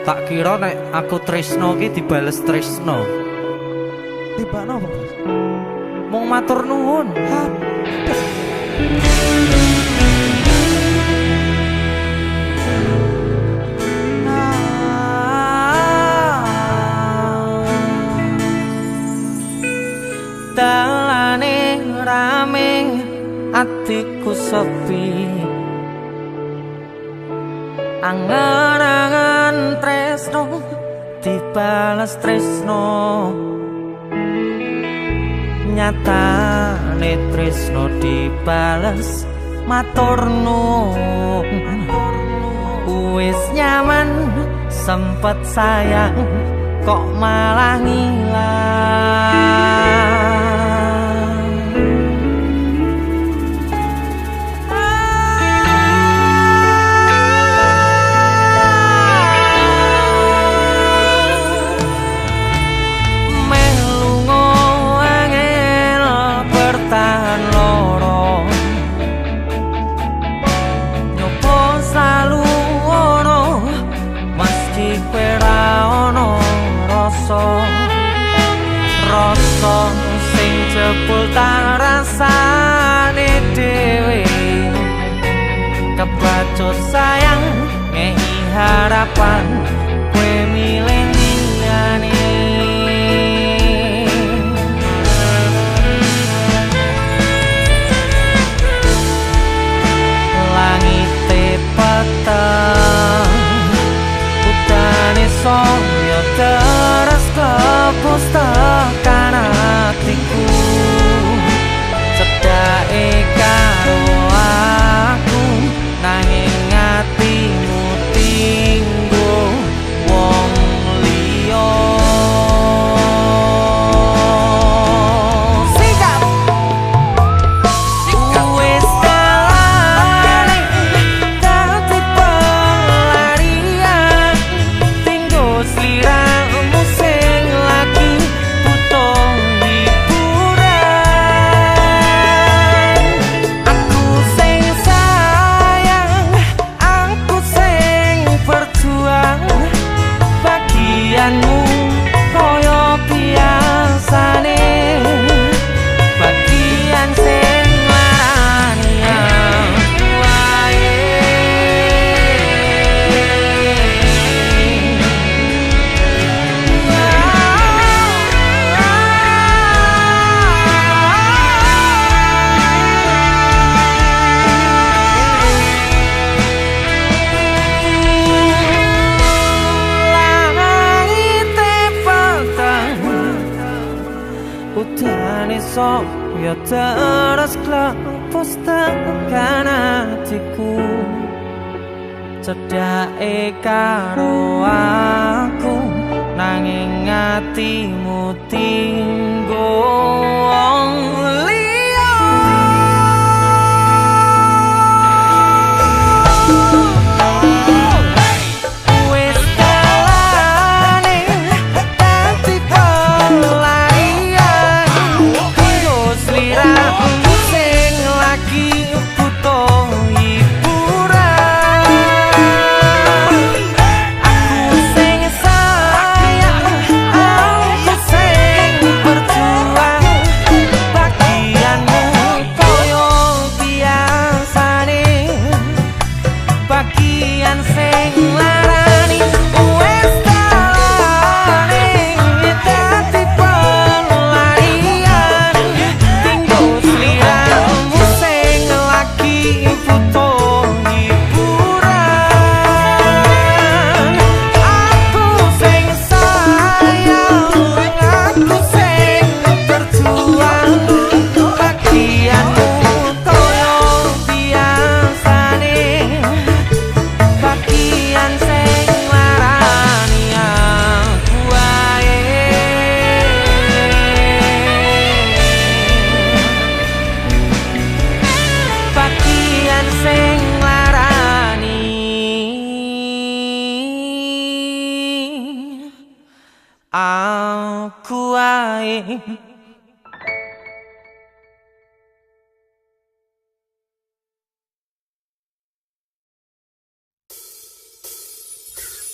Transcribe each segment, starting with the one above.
Tak kira nek aku tresno ki dibales tresno. Tibakno apa, Bos? Mung matur nuwun. Dalane rame atiku sepi, angan-angan tresno dibales tresno, nyatane tresno dibales matur nuwun. Wis nyaman sempet sayang kok malah ngilang. Rasa sing jebul tak rasane dhewe, kebacut sayang ngehi harapan kowe milih liyane. Langite peteng udane saya terus kepus tekan hatiku, cedake karo aku nanging atimu tinggo wong liya. Sikap wis dalane dadi pelarian, tinggo sliramu sing lagi butuh hiburan. Aku sing sayang, aku sing berjuang, bagianmu koyo biasane, bagian sing larani aku wae. Langite peteng udane saya terus klepus tekan hatiku, cedake karo aku nanging atimu tinggo wong liya. Wis dalane dadi pelarian, tinggo sliramu sing lagi butuh hiburan. Aku sing sayang, aku sing berjuang, bagianmu koyo biasane, bagian sing larani. Wis dalane dadi pelarian, tinggo sliramu sing lagi butuh hiburan. Aku sing sayang, aku sing berjuang, bagianmu koyo biasane, bagian sing larani aku wae. Bagian sing larani aku wae.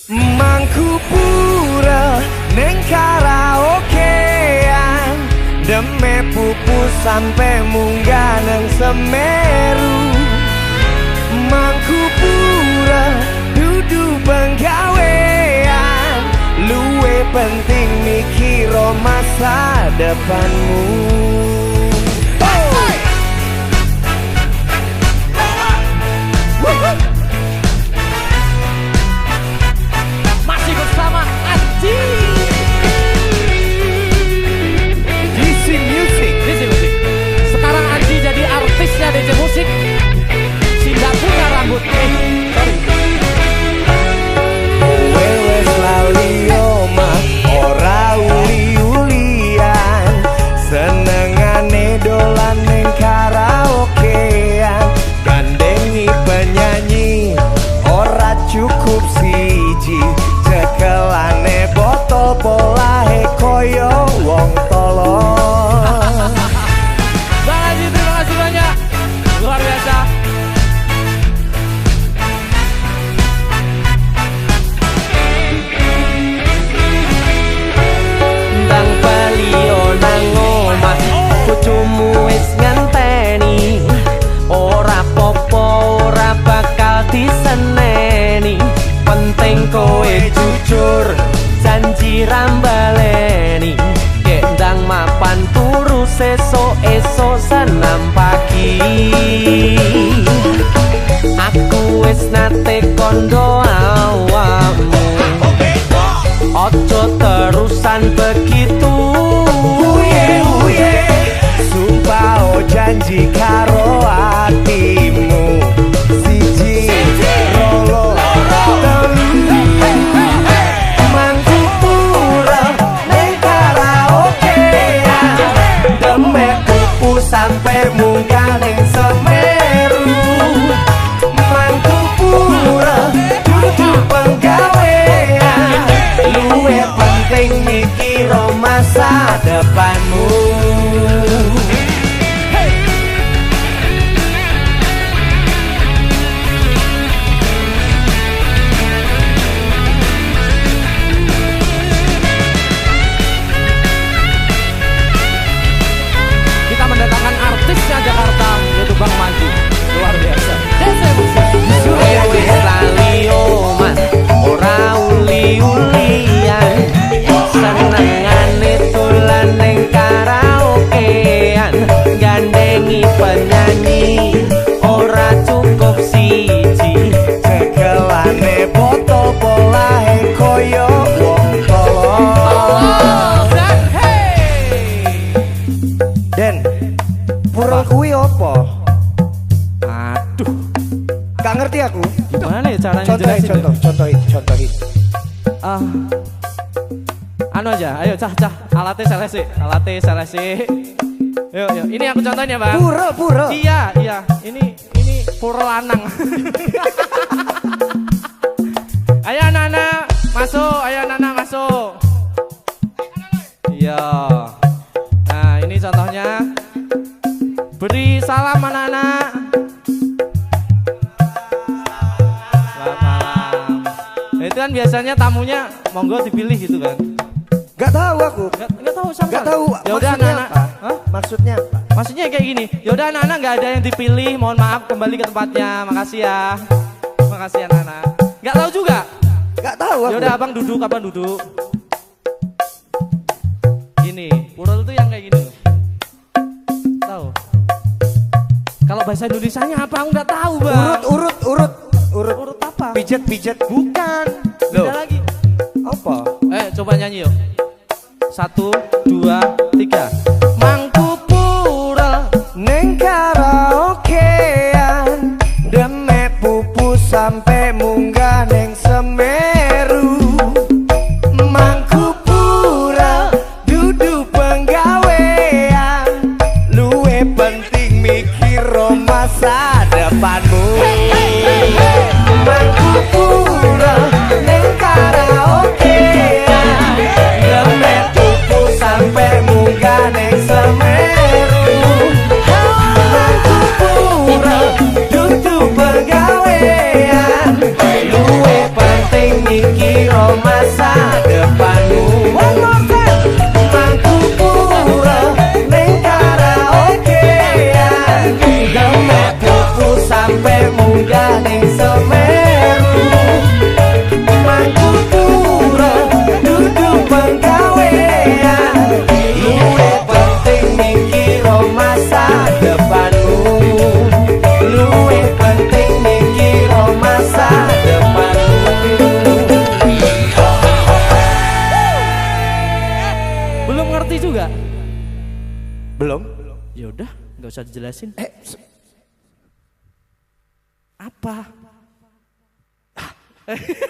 Mangku pura neng karaokean, deme pupu sampai munggah neng Semeru. Mangku pura dudu penggawean, luwe penting mikiro masa depanmu. Masih bersama Anji. DC Music. Sekarang Anji jadi artisnya DC Musik. Si nggak punya rambut. Sorry. Wewe selalu omah ora uli-ulian, senengane dolan neng karaokean, gandengi penyanyi ora cukup siji, cekelane botol polahe koyo wong tolong. Bang Anji, terima kasih banyak. Luar biasa. Ndang palio nang omah, bojomu wis ngenteni, ora popo ora bakal diseneni, penting kowe jujur janji rambaleni, kek ndang mapan turu sesuk-esuk senam pagi. Aku wis nate kondo awakmu, ojo terusan begitu. Sumpah janji karo hatimu, siji rolo telu. Mangku pura neng karaokean, demek pupu sampai munggah neng Semeru. Mangku pura dudu penggawean, luwe penting mikiro masa depanmu. Kita mendatangkan artisnya Jakarta, yaitu Bang Manji. Luar biasa. DC Musik. Wewe lali omah ora uli-ulian, senengane dolan neng karaokean, gandengi penyanyi ora cukup siji, cekelane botol polahe koyo wong tolong. Den, pura kuwi opo? Aduh, Gak ngerti aku. gimana ya caranya Contohin, jelasin? contohin. Anu aja, ayo cah, alatnya selesi. Yuk, ini aku contohin ya Bang. Pura. Iya, ini pura lanang. Ayo anak-anak masuk. Iya. Nah, ini contohnya. Beri salam anak-anak. Selamat malam. Itu kan biasanya tamunya monggo dipilih gitu kan. Gak tahu aku. Nggak tahu sama. Gak tahu. Ya udah Maksudnya anak-anak. apa? Hah? Maksudnya apa? Maksudnya kayak gini. Ya udah anak-anak nggak ada yang dipilih. Mohon maaf, kembali ke tempatnya. Makasih ya. Makasih anak-anak. Nggak tahu juga. Gak tahu aku. Ya udah abang duduk, Gini, purul tuh yang kayak gini. Tahu? Kalau bahasa Indonesianya apa? Aku nggak tahu bang. Urut apa? pijet. Bukan. Loh. Beda lagi. Apa? Coba nyanyi yuk. 1, 2, 3. Mangku pura Neng karaokean, demek pupu sampai munggah neng Semeru. Mangku pura dudu penggawean, luwe penting mikiro masa depanmu. Mangku pura neng karaokean, demek pupu sampai munggah neng Semeru. Mangku pura dudu penggawean, luwe penting mikir usah dijelasin. Apa?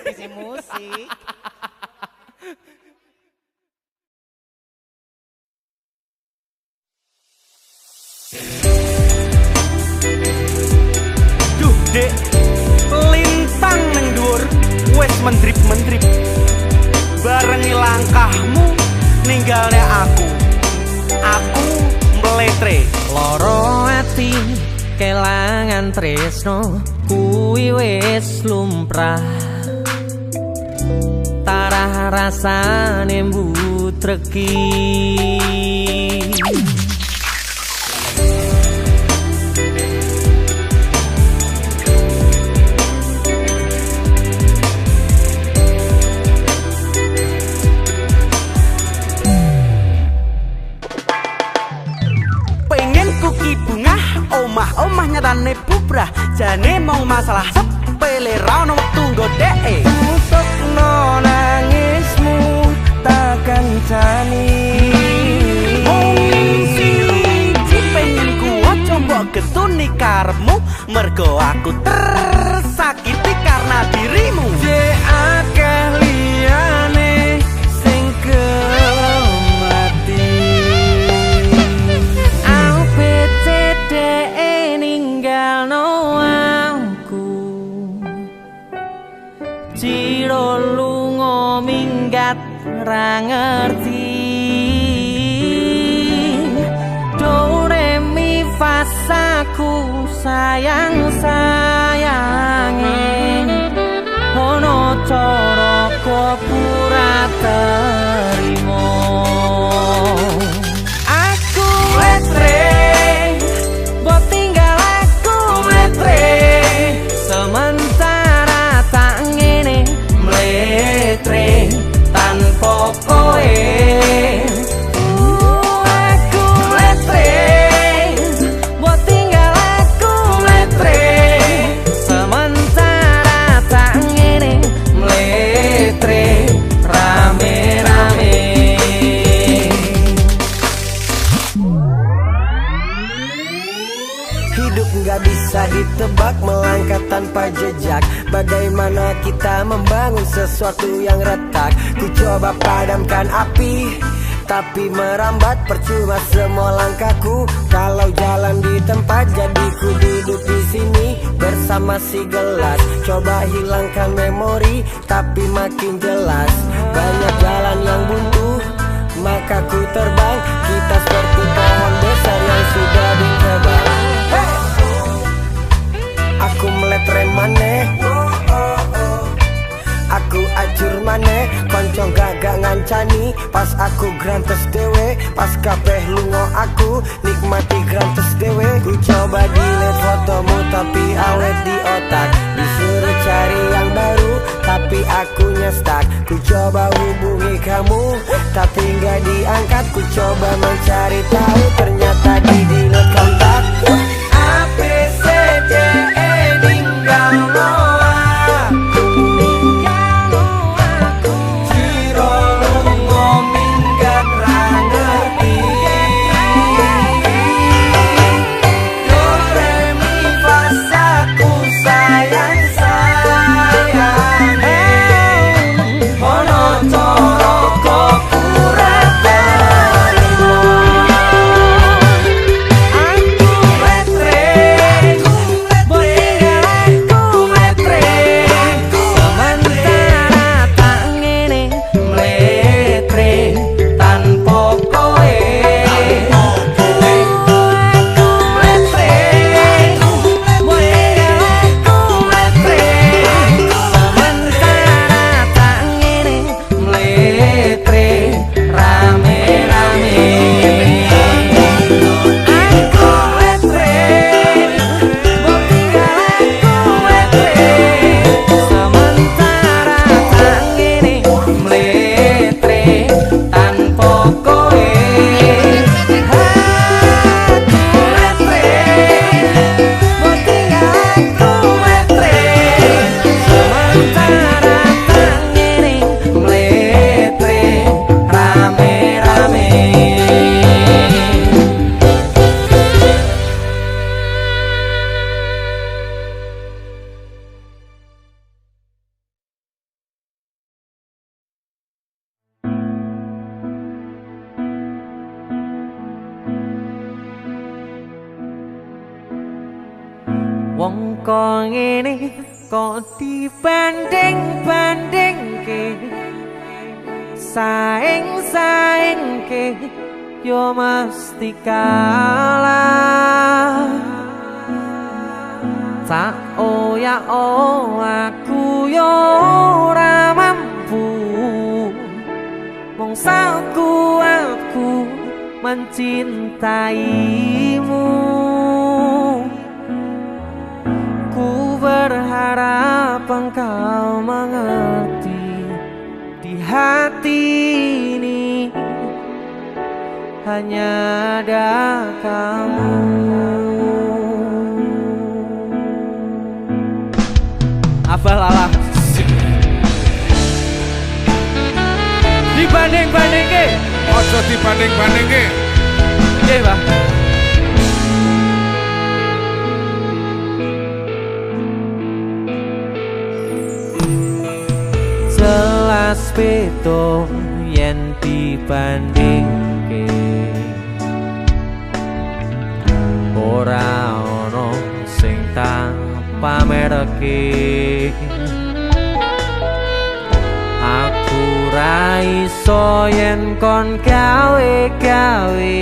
Isi musik. Duh, Dek. Lintang nang dhuwur wis mendrip-mendrip. Barengi langkahmu ninggalne aku. Aku meletre. Loro ati kelangan tresno kuwi wis lumrah. Tarah rasane mbutreki. Omah nyatane bubrah jane mong masalah sepele ra ono tunggo dheke tutupno nangismu takkan jani siji pengen ku aja mbok getuni karepmu mergo aku tersakiti karena dirimu akeh liyane sing mati Ciro lunga minggat ra ngerti do re mi fa sa ku sayang sayange ono cara kok pura terimo aku letre mbok tinggal aku letre sementara tak ngene mletre tanpa kowe aku mletre mbok tinggal aku mletre sementara tak ngene mletre rame-rame hidup nggak bisa ditebak melangkah tanpa jejak. Bagaimana kita membangun sesuatu yang retak? Ku coba padamkan api, tapi merambat percuma semua langkahku. Kalau jalan di tempat, jadi ku duduk di sini bersama si gelas. Coba hilangkan memori, tapi makin jelas. Banyak jalan yang buntu, maka ku terbang. Kita seperti pohon besar yang sudah ditebang. Aku meletre maneh, aku ajur maneh, konco gagak ngancani. Pas aku grantes dewe, pas kabeh lungo aku nikmati grantes dewe. Ku coba delete fotomu tapi awet di otak. Disuruh cari yang baru tapi akunya stuck. Ku coba hubungi kamu tapi nggak diangkat. Ku coba mencari tahu ternyata di delete kontak. A B C D E tinggal aku, Ciro lungo minggat ra ngerti. Do re mi fa sa ku sayang sayange ono cara kok pura terimo. Aku kok ngene kok dibanding-bandingke saing-saingke yo mesti kalah tak ya aku yo ora mampu mong sakuatku mencintaimu ku berharap engkau mengerti di hati ini hanya ada kamu. Apalah dibanding-bandingke Ojo dibanding-bandingke. nggih Pak. Jelas beda yen dibandingke ora ono sing tak pamerke aku ra iso yen kon gawe-gawe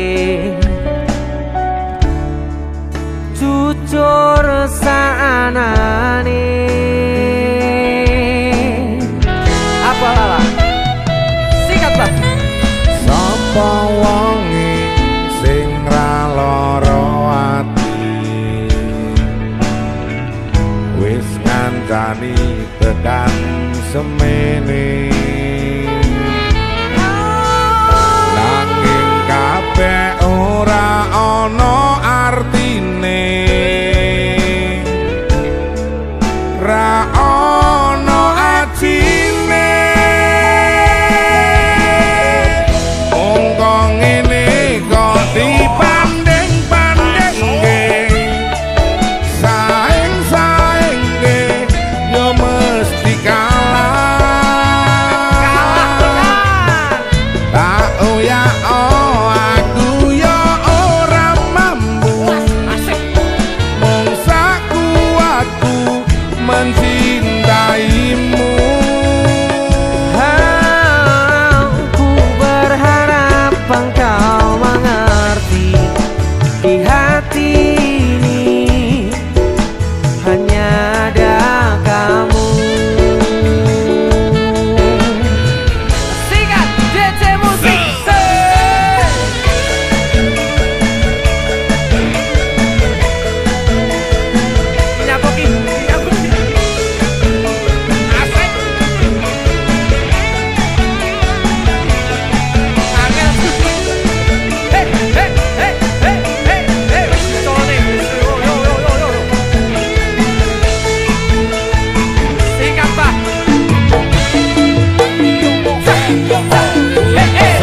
jujur saanane Apalah sikat Pak. Sapa wonge sing ra lara ati wis ngancani tekan semene nanging kabeh ora ana artine ra ana ajine wong kok ngene kok dibanding-bandingke saing-saingke yo mesti mencintaimu. Aku berharap engkau mengerti di hati ini hanya ada kamu. Sikat DC Musik. Nyapoki.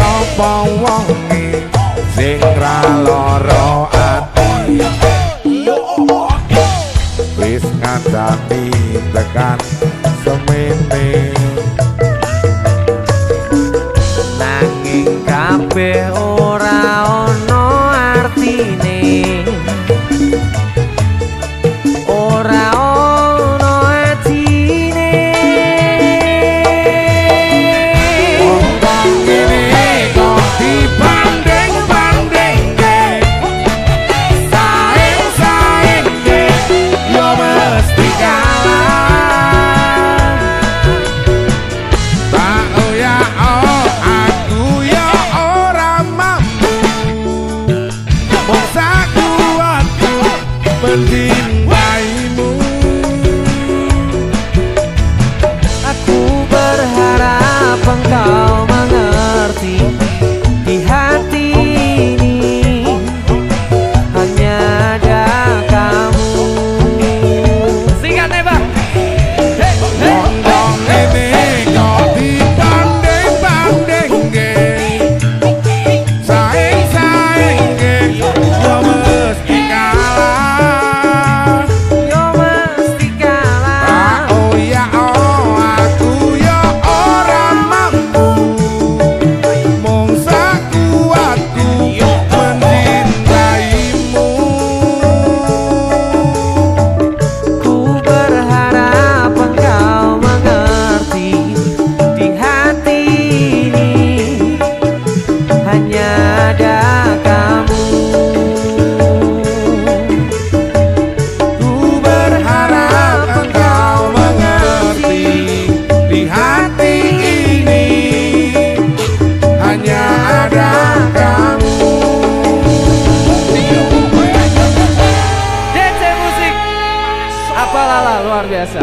Sapa wonge sing ra lara ati wis ngandani tekan semene Nanging kabeh ora ono artine ora ono atine wong kok ngene kok dibanding-bandingke saing-saingke yo mesti kalah tak ya aku ya ora mampu Apalala luar biasa.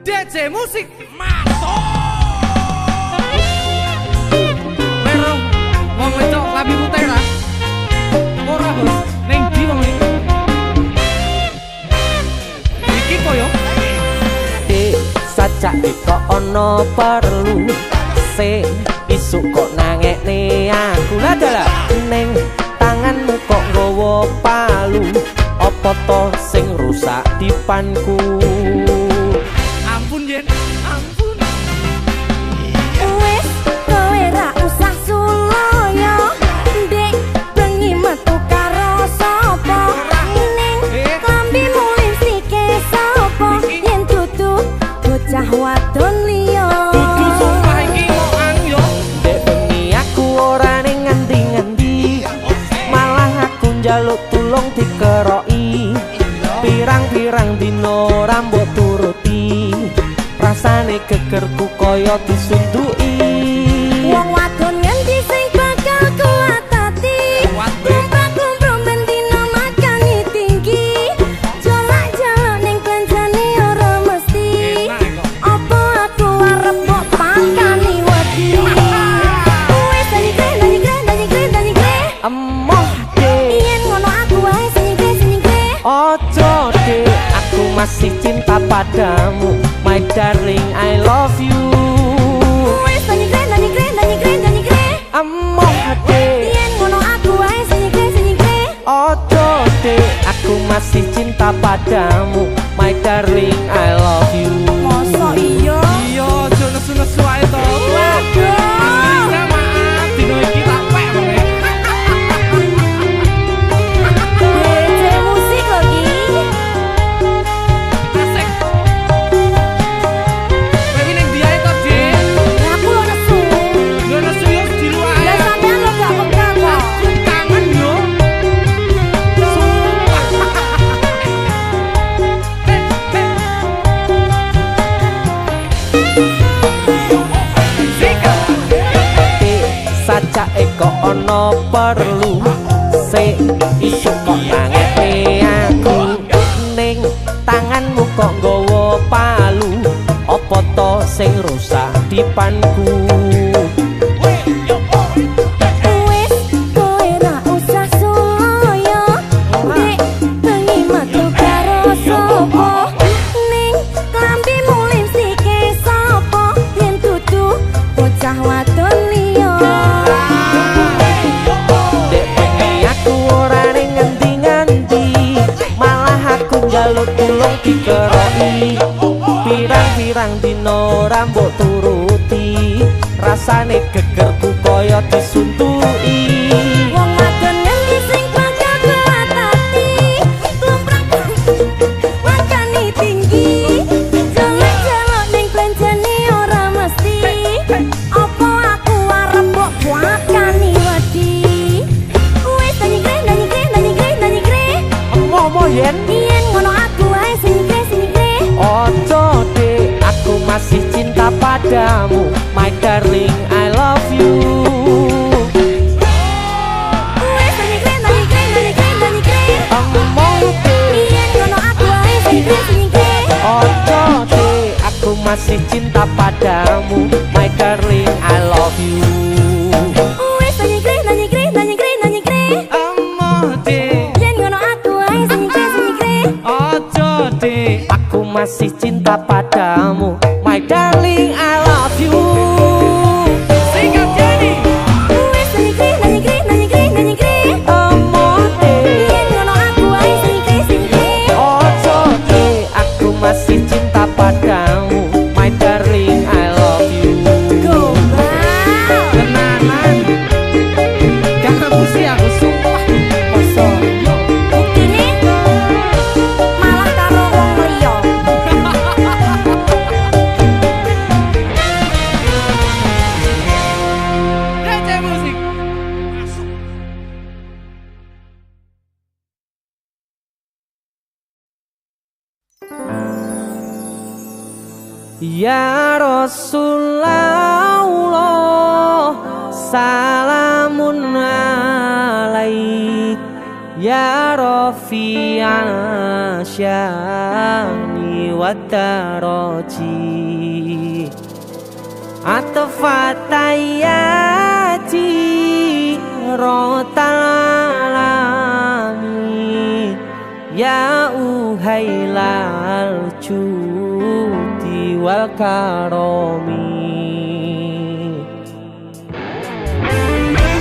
DJ musik masuk. Merong wong wedok labi putih ra. Ora bos, ning ndi wong iki? Iki koyo Sajake kok ono perlu se isuk kok nangekne aku ladalah ning tanganmu kok nggawa palu apa to sing rusak dipanku. ampun yen, ampun. Wes kowe ra usah suloyo ndek bengi metu karo sapa ning klambimu lipstike sapa yen dudu bocah wadon liya. Dudu sumpah iki ngoan yo. Dek bengi aku ora ning ngendi-ngendi malah aku njaluk tulung dikeroki pirang-pirang dino rambut turuti rasane gegerku kaya disunduki. Wong wadon ngendi sing bakal kuatati kumpul-kumpul bendina makani tinggi jolak-jolak ning kanjane ora mesti apa aku arep kok pakani wedi. Wis nanyigre Emoh dek yen ngono aku wae senyigre ojo dek aku masih cinta padamu my darling I love you. wis nanyigre Emoh dek yen ngono aku wae senyigre ojo dek aku masih cinta padamu my darling I love you. mosok iya Iya, aja nesu-nesu ae to. waduh Bisa maaf dino iki tak pek wong e. DJ musik lagi Asik. Kowe iki ning ndi ae to, Dik? ya aku lo nesu Yo nesu yo di luar ya ae. sampean lo gak pegang kok Kangen yo. Sumpah. Sajake kok ono perlu se isuk kok nangekne aku ning tanganmu kok nggawa palu apa to sing rusak dipanku. wis kowe ra usah suloyo dek bengi metu karo sapa ning klambimu lipstike sapa yen dudu bocah wadon liya. Dek bengi aku ora ning ngendi-ngendi malah aku njaluk tulung dikeroki pirang-pirang dino rambut turuti rasane gegerku kaya disuntuki. Wong wadon ngendi sing bakal kuatati kumprak makani tinggi jalan-jalan ning klenjane ora mesti apa aku arep kok makani wedi. Wis nanyigre Emoh yen yen ngono aku wae senyigre ojo dek aku masih cinta padamu my darling I love you. wis nanyigre Emoh dek yen ngono aku wae senyigre ojo dek aku masih cinta padamu my darling I love you. wis nanyigre Emoh, Dik. yen ngono aku wae senyigre Ojo, Dik. Aku masih cinta padamu my darling I love you. Singkat jadi. wis nanyigre Emoh dek yen ngono aku wae senyigre ojo dek aku masih cinta padamu my darling I love you. gombal Tenanan. Gak ngapusi aku sumpah. bukti nih Ya Rasulullah salamun alaik ya Rafi'al syani wa daraji atfatayati rotalami ya uhailal judi wal karomi.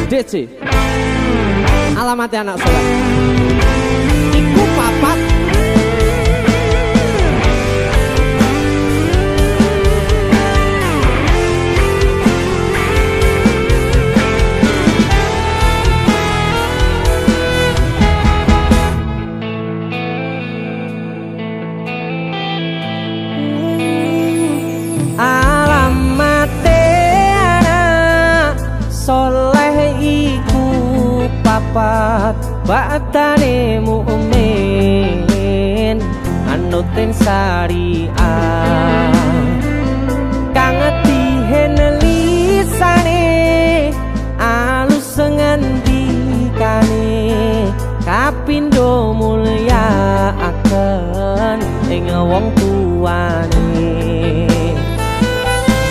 DC alamatnya anak soleh iku papat alamate anak soleh iku papat batane mukmin anutin syariah kang dihen lisane alus ngendikane kapindo mulya akan ing wong tuane.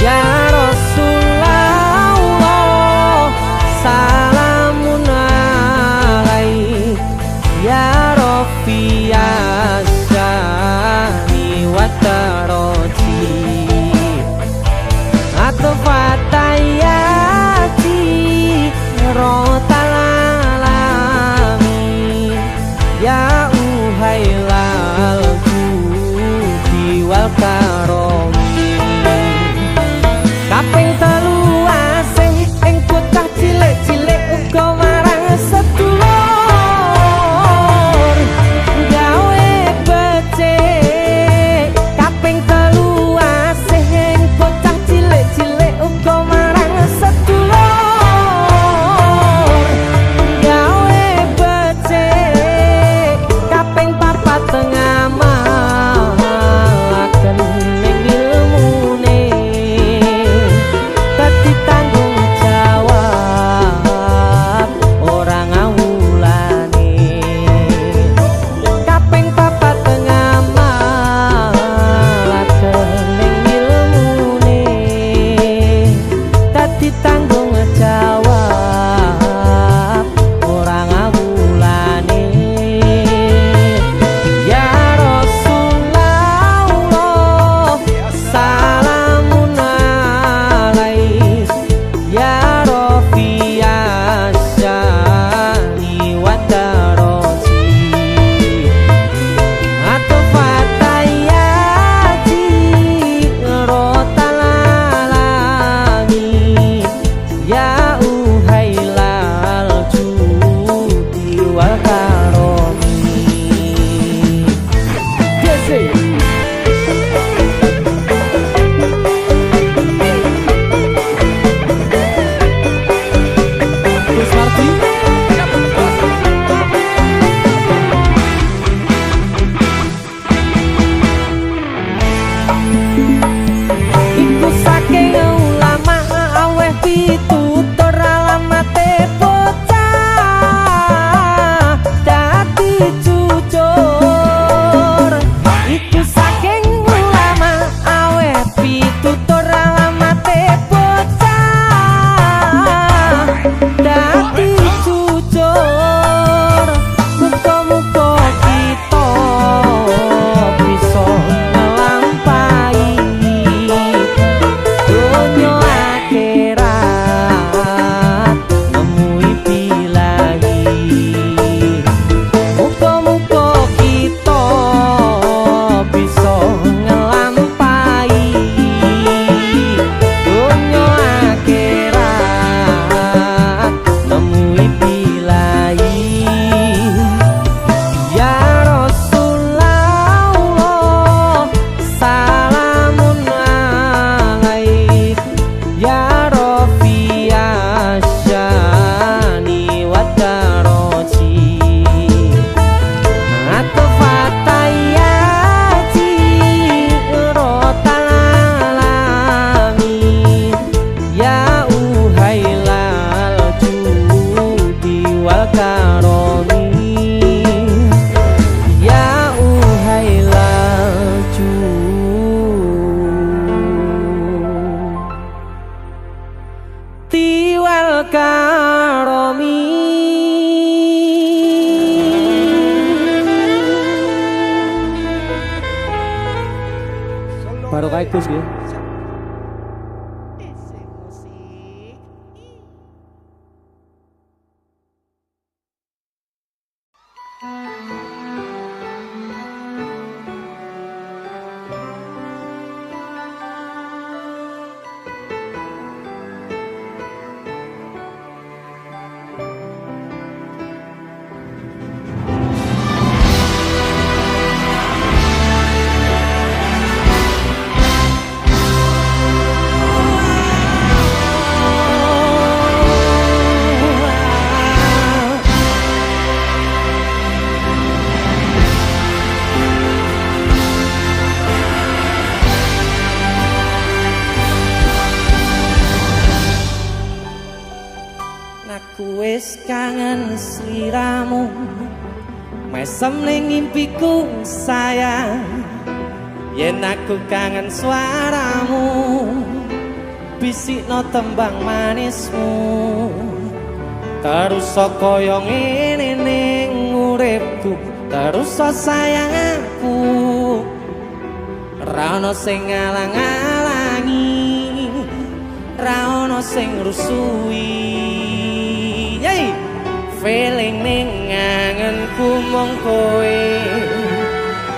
Ya Rasulullah salamun alaik ya Rafi'as syani wa daraji atfatayati rotalami ya uhailal judi wal barokah Gus nggih. Aku wis kangen sliramu, mesem ning ngimpiku sayang. Yen aku kangen suaramu, bisikno tembang manismu. Terus kaya ngene ning uripku, terus sayangku. Ra ono sing ngalang-alangi, ra ono sing rusui. Feeling ning ngangenku mung kowe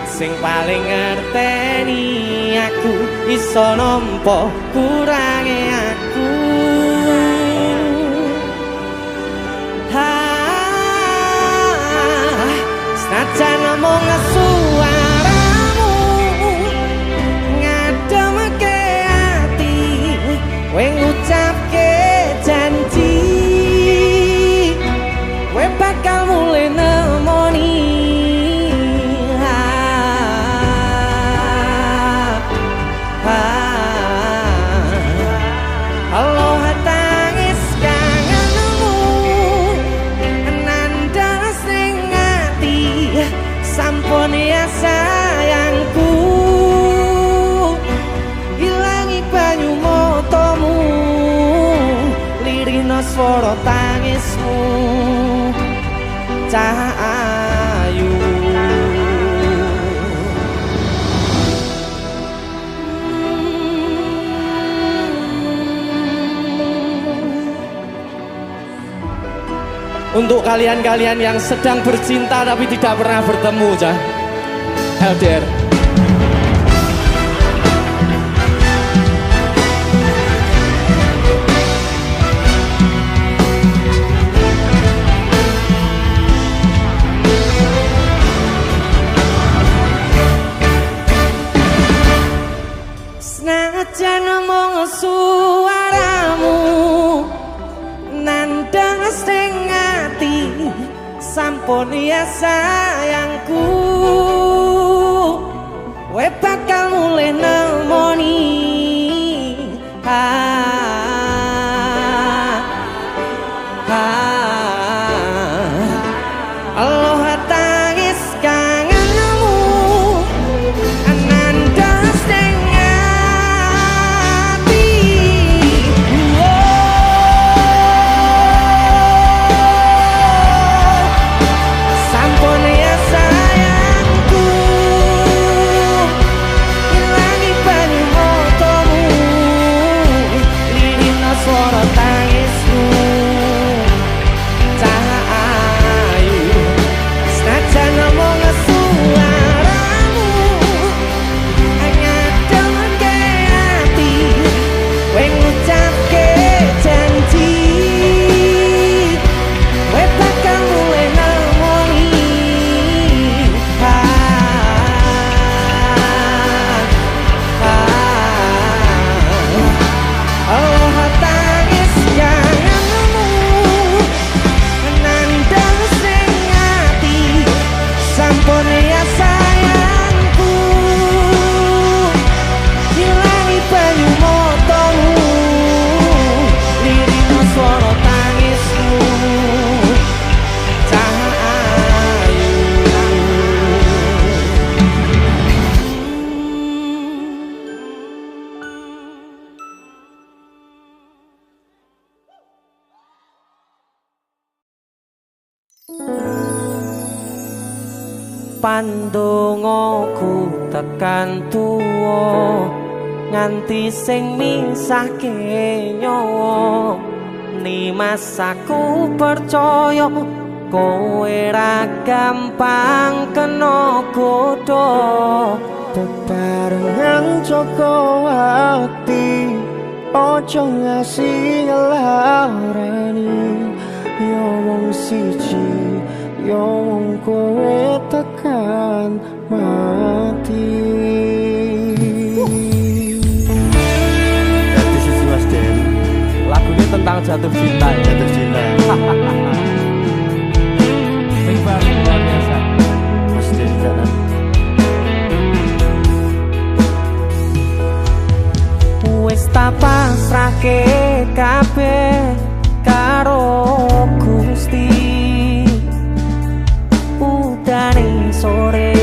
sing paling ngerteni aku, iso nampa kurange aku. Senajan mung suaramu ngademke ati, kowe ngucapke janji bakal mulai nemoni. Halo tangis kangenmu, nandang sing ati, sampun ya sayangku. Ilangi banyu motomu, lirino swara tangismu. Cahayu untuk kalian-kalian yang sedang bercinta tapi tidak pernah bertemu, Cah. LDR. Senajan mung suaramu nandang sing ati, sampun ya sayangku. We bakal mulai nemoni. Allah tangis kangenmu, nandang sing pandongaku tekan tuwa nganti sing misahke nyawa. Nimas aku percaya kowe ra gampang kena godha. Bebarengan Joko ati ojo ngasih ngelarani. Yo wong siji yo wong kowe tekan mati. Jadi sisi Mas Den. Lagu ini tentang jatuh cinta ya. Jatuh cinta. Hebat, luar biasa. Mas Den jangan. Wis tak pasrahke kabeh karo Gusti. Udane sore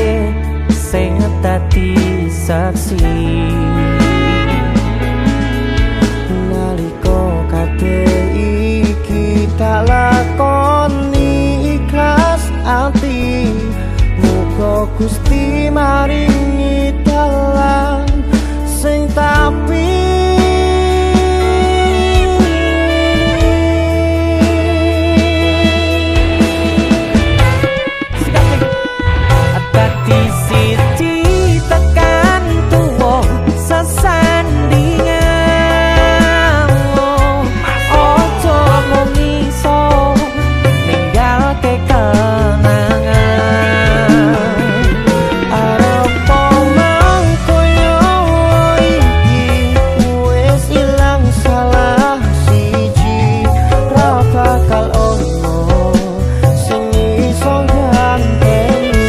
sing dadi saksi. Nalika kabeh iki tak lakoni ikhlas ati. Muga Gusti maringi dalan sing tapi dadi siji tekan tuwa sesandingan. Ojo mung iso ninggalke kenangan. Arep mangkoyo iki wis ilang salah siji. Ra bakal ono sing iso ganteni.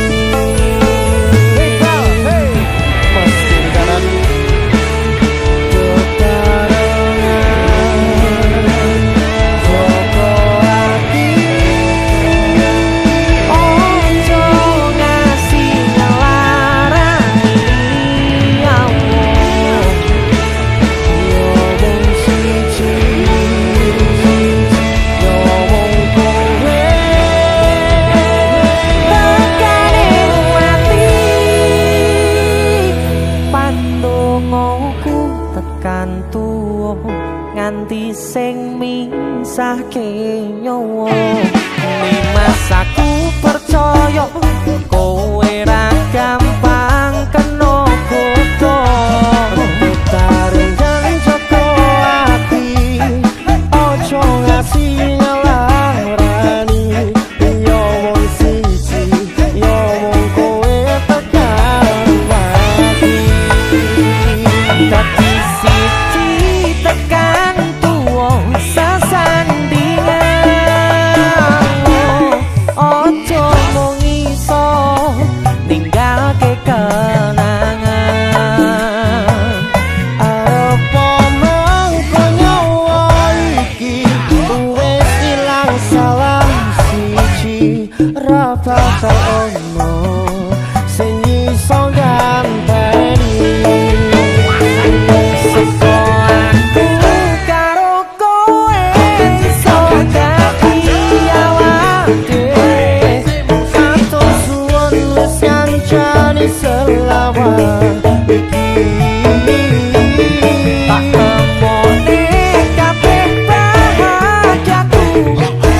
Nganti sing misahke nyawa. Nimas aku percaya kowe ra gampang kena godha. Bebarengan Joko ati ojo ngasih ngelarani. Yo wong siji yo wong kowe tekan mati. Dadi siji tekan tuwa sesandingan. Ojo mung iso ninggalke kenangan. Arep mangko nyawa iki wis ilang salah siji. Ra bakal ono sing iso ganteni. Seko aku karo kowe iso dadi awak dhewe. Atur suwun wis kancani selawat iki. Tak temone kabeh bahagiaku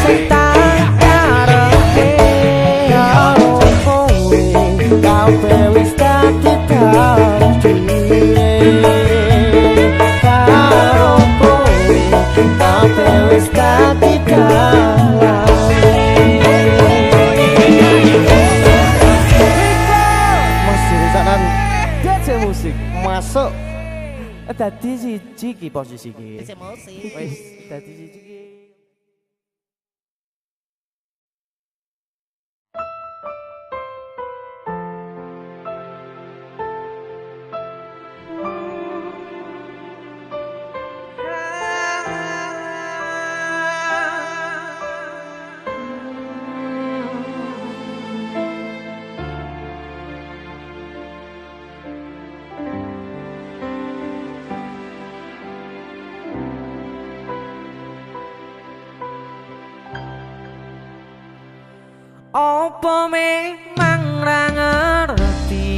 sing tak karepe. Karo kowe kabeh wis dadi takdire. Karo kowe kabeh wis dadi Mas dirisanan DC musik. masuk. Dadi siji ki posisi ki. DC musik. Wis dadi siji ki. Apa memang ra ngerti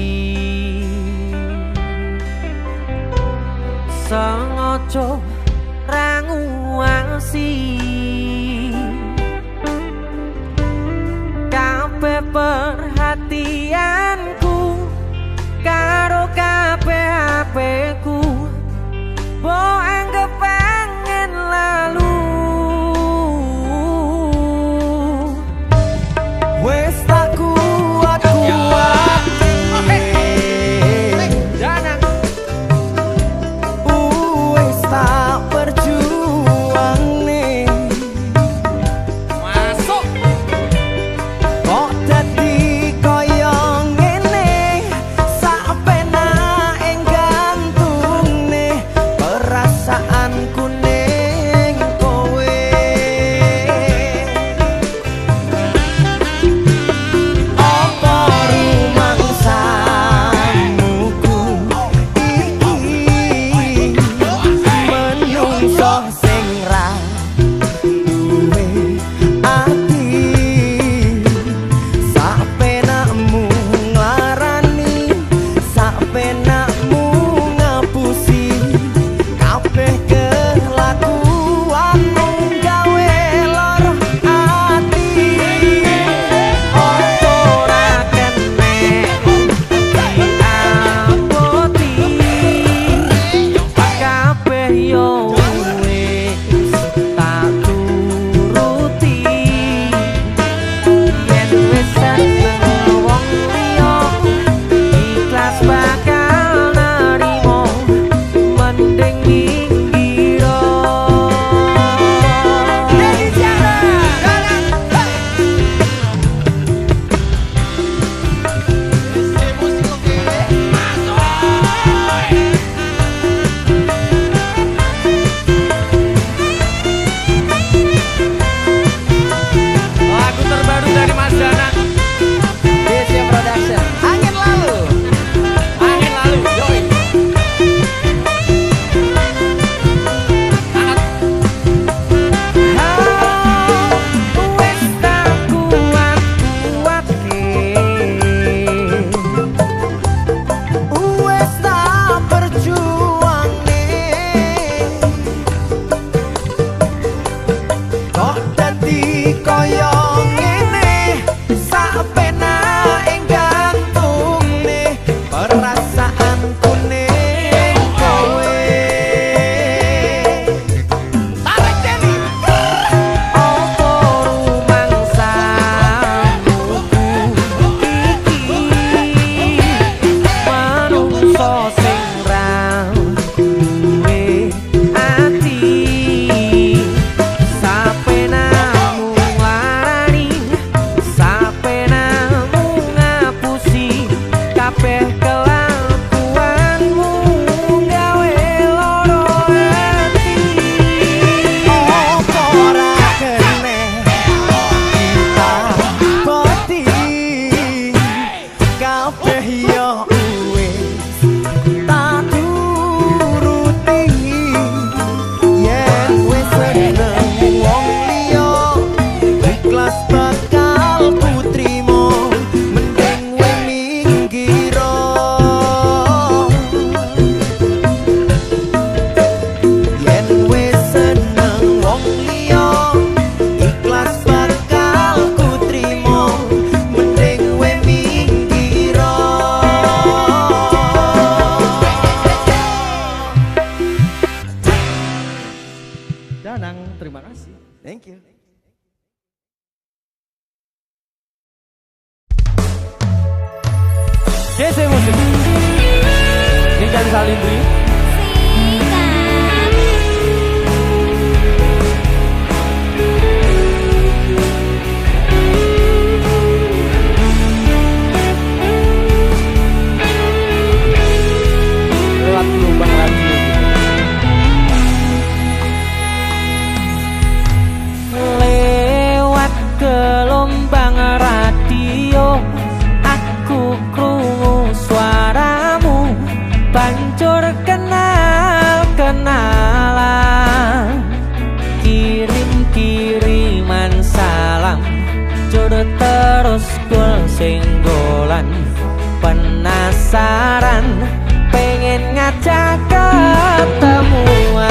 kabeh kelakuanmu gawe loro ati. Apa ora kene kita pati kabeh yo wis tak turuti yen wis seneng wong liya ikhlas bakal putrimo mending we minggiro yen wis seneng wong liya ikhlas bakal putrimo mending we minggiro. Danang, terima kasih. Thank you. GC Musik Tinggal Salindri lewat lubang radio lewat gelombang radio aku krungu suaramu banjur kenal-kenalan kirim-kiriman salam jodoh terus gol senggolan penasaran pengen ngajak ketemuan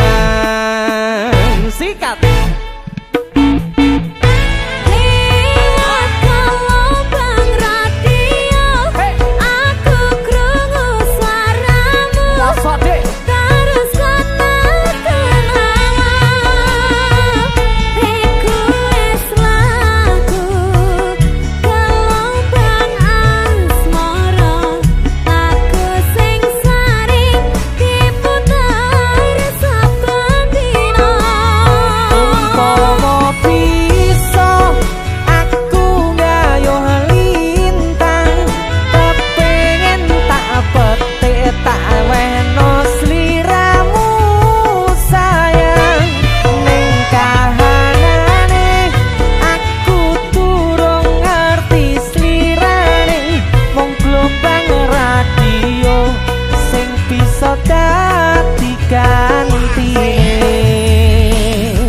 sikat. Lewat gelombang radio aku krungu suaramu terus kenal-kenalan request lagu gelombang asmara lagu sing saring diputar saben dina. Umpama bisa aku ngayuh lintang kepengin tak petik tak wehno sliramu sayang ning kahanane aku durung ngerti slirane mung gelombang radio sing bisa dadi gantine.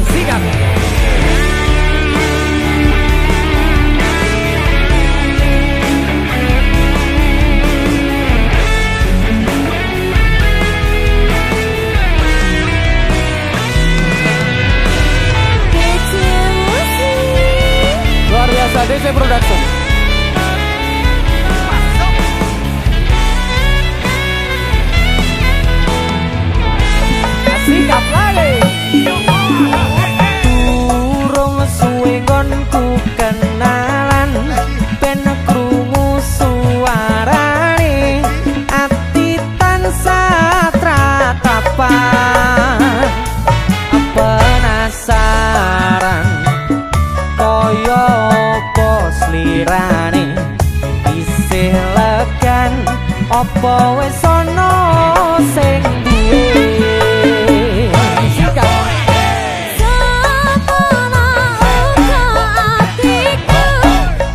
Sikat Luar biasa DC Production Sikat lagi Durung suwe nggonku kenalan ben krungu suarane ati tansah tratapan penasaran kaya apa slirane isih legan apa wis ana sing duwe. Sapono uga atiku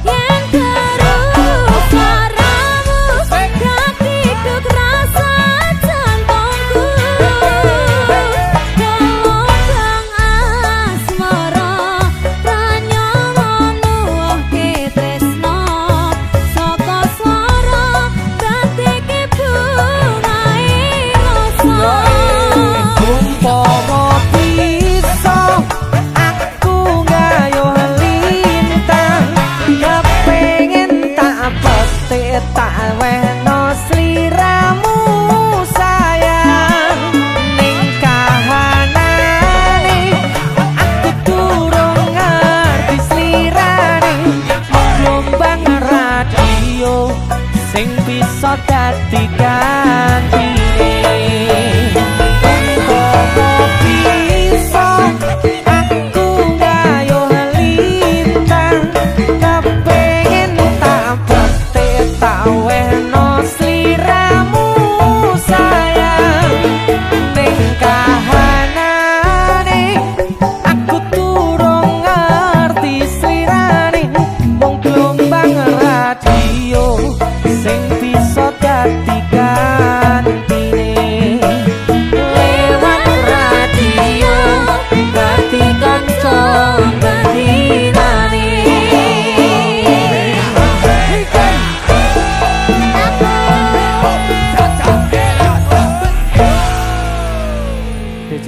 yen terus suaramu gadiduk rasa jantungku gelombang asmara ranyono nuwuhke tresno saka swara batike bungae rasa. Umpama bisa aku ngayuh lintang kepengin tak petik tak wehno sliramu sayang ning kahanane aku durung ngerti slirane gelombang radio sing bisa dadi gantine. Umpama bisa aku ngayuh lintang kepengin tak petik tak wehno sliramu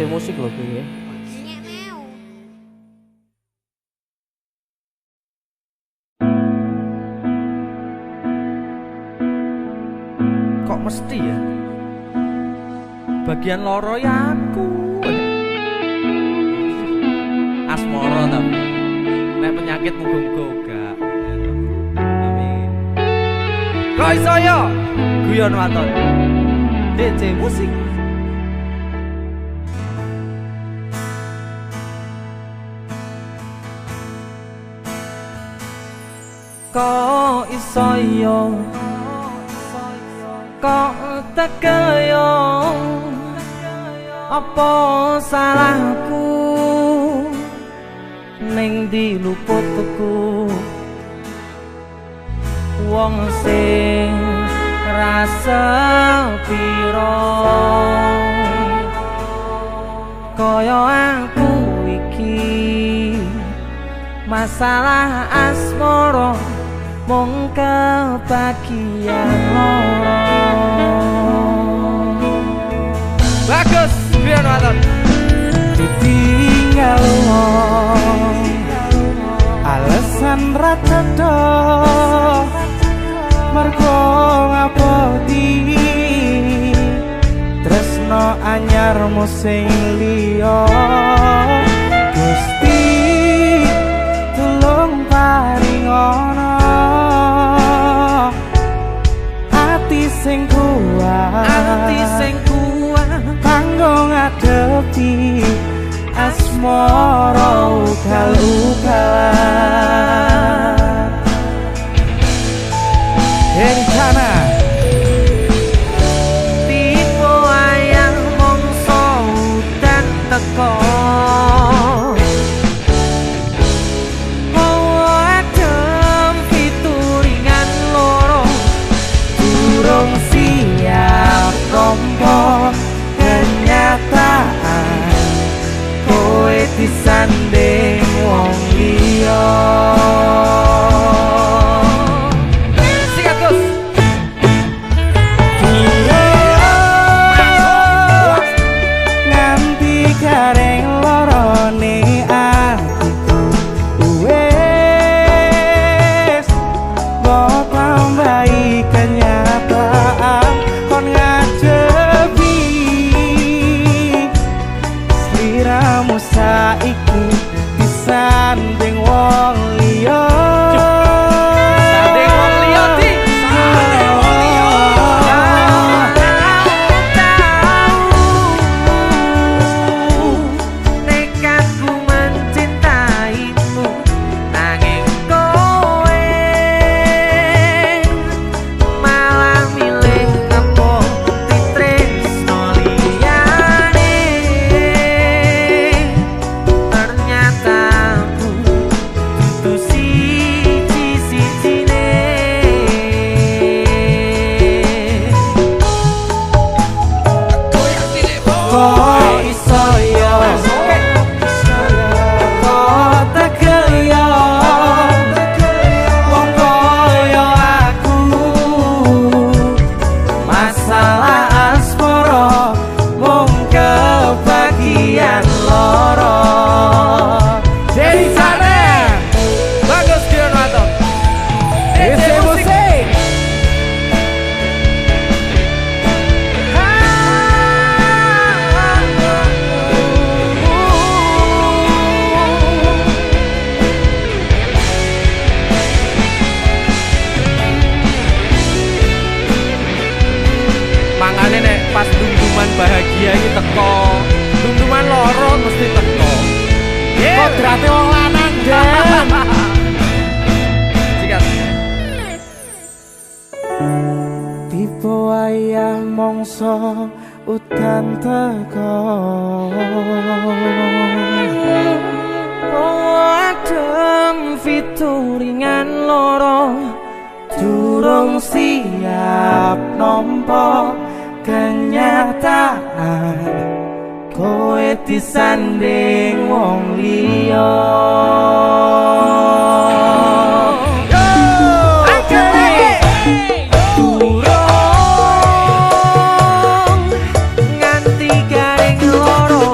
DJ musik lho kuwi. Kok mesti ya? Bagian loro ya aku. Asmara tapi nek penyakit muga-muga gak. Amin. Kok iso yo? Guyon waton. DJ musik. Kok iso yo? Kok tekel yo? Apa salahku? Ning diluputku wong sing rasa piro kaya aku iki masalah asmara mung kebagian loro. Bagus, biar nonton. Ditinggal wong alasan racada mergo ngapoti tresno anyarmu sing liya Gusti tulung paringono ati sing kuat kanggo ngadepi asmara ugal-ugalan rencana Tipe ayang mongso udan teko adem fituringan loro durung siap rompo kenyataan kowe disanding wong liya sikat Gus nganti gareng lorone atiku wes mbok tambahi kenyataan kon ngadepi sliramu saiki disanding wong liya sanding wong liya di sanding wong liya nekatku mencintaimu nanging kowe malah milih ngepopi tresno liyane ternyata aku dudu siji-sijine kok iso yo kok tekel yo wong koyo aku masalah asmara mung kebagian loro jadi sana bagus Dion Wato isi musik mangane nek pas dungduman bahagia iki teko dungduman loro mesti teko kodrate wong lanang den sikat tipe wayah mongso udan teko adem fituringan loro durung siap nampa kenyataan kowe disanding wong liya durung nganti garing loro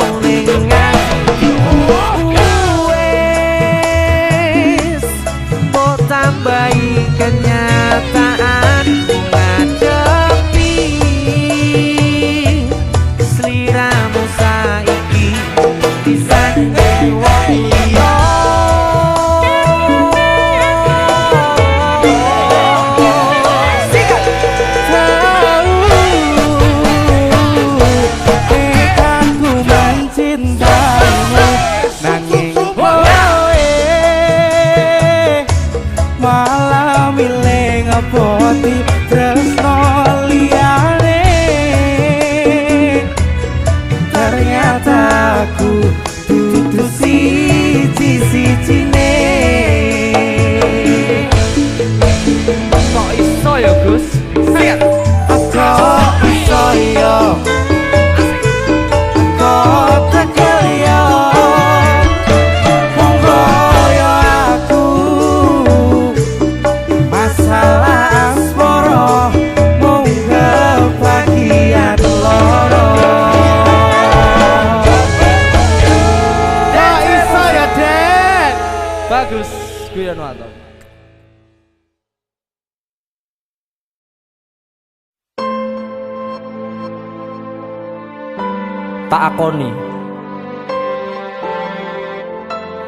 Tak akoni.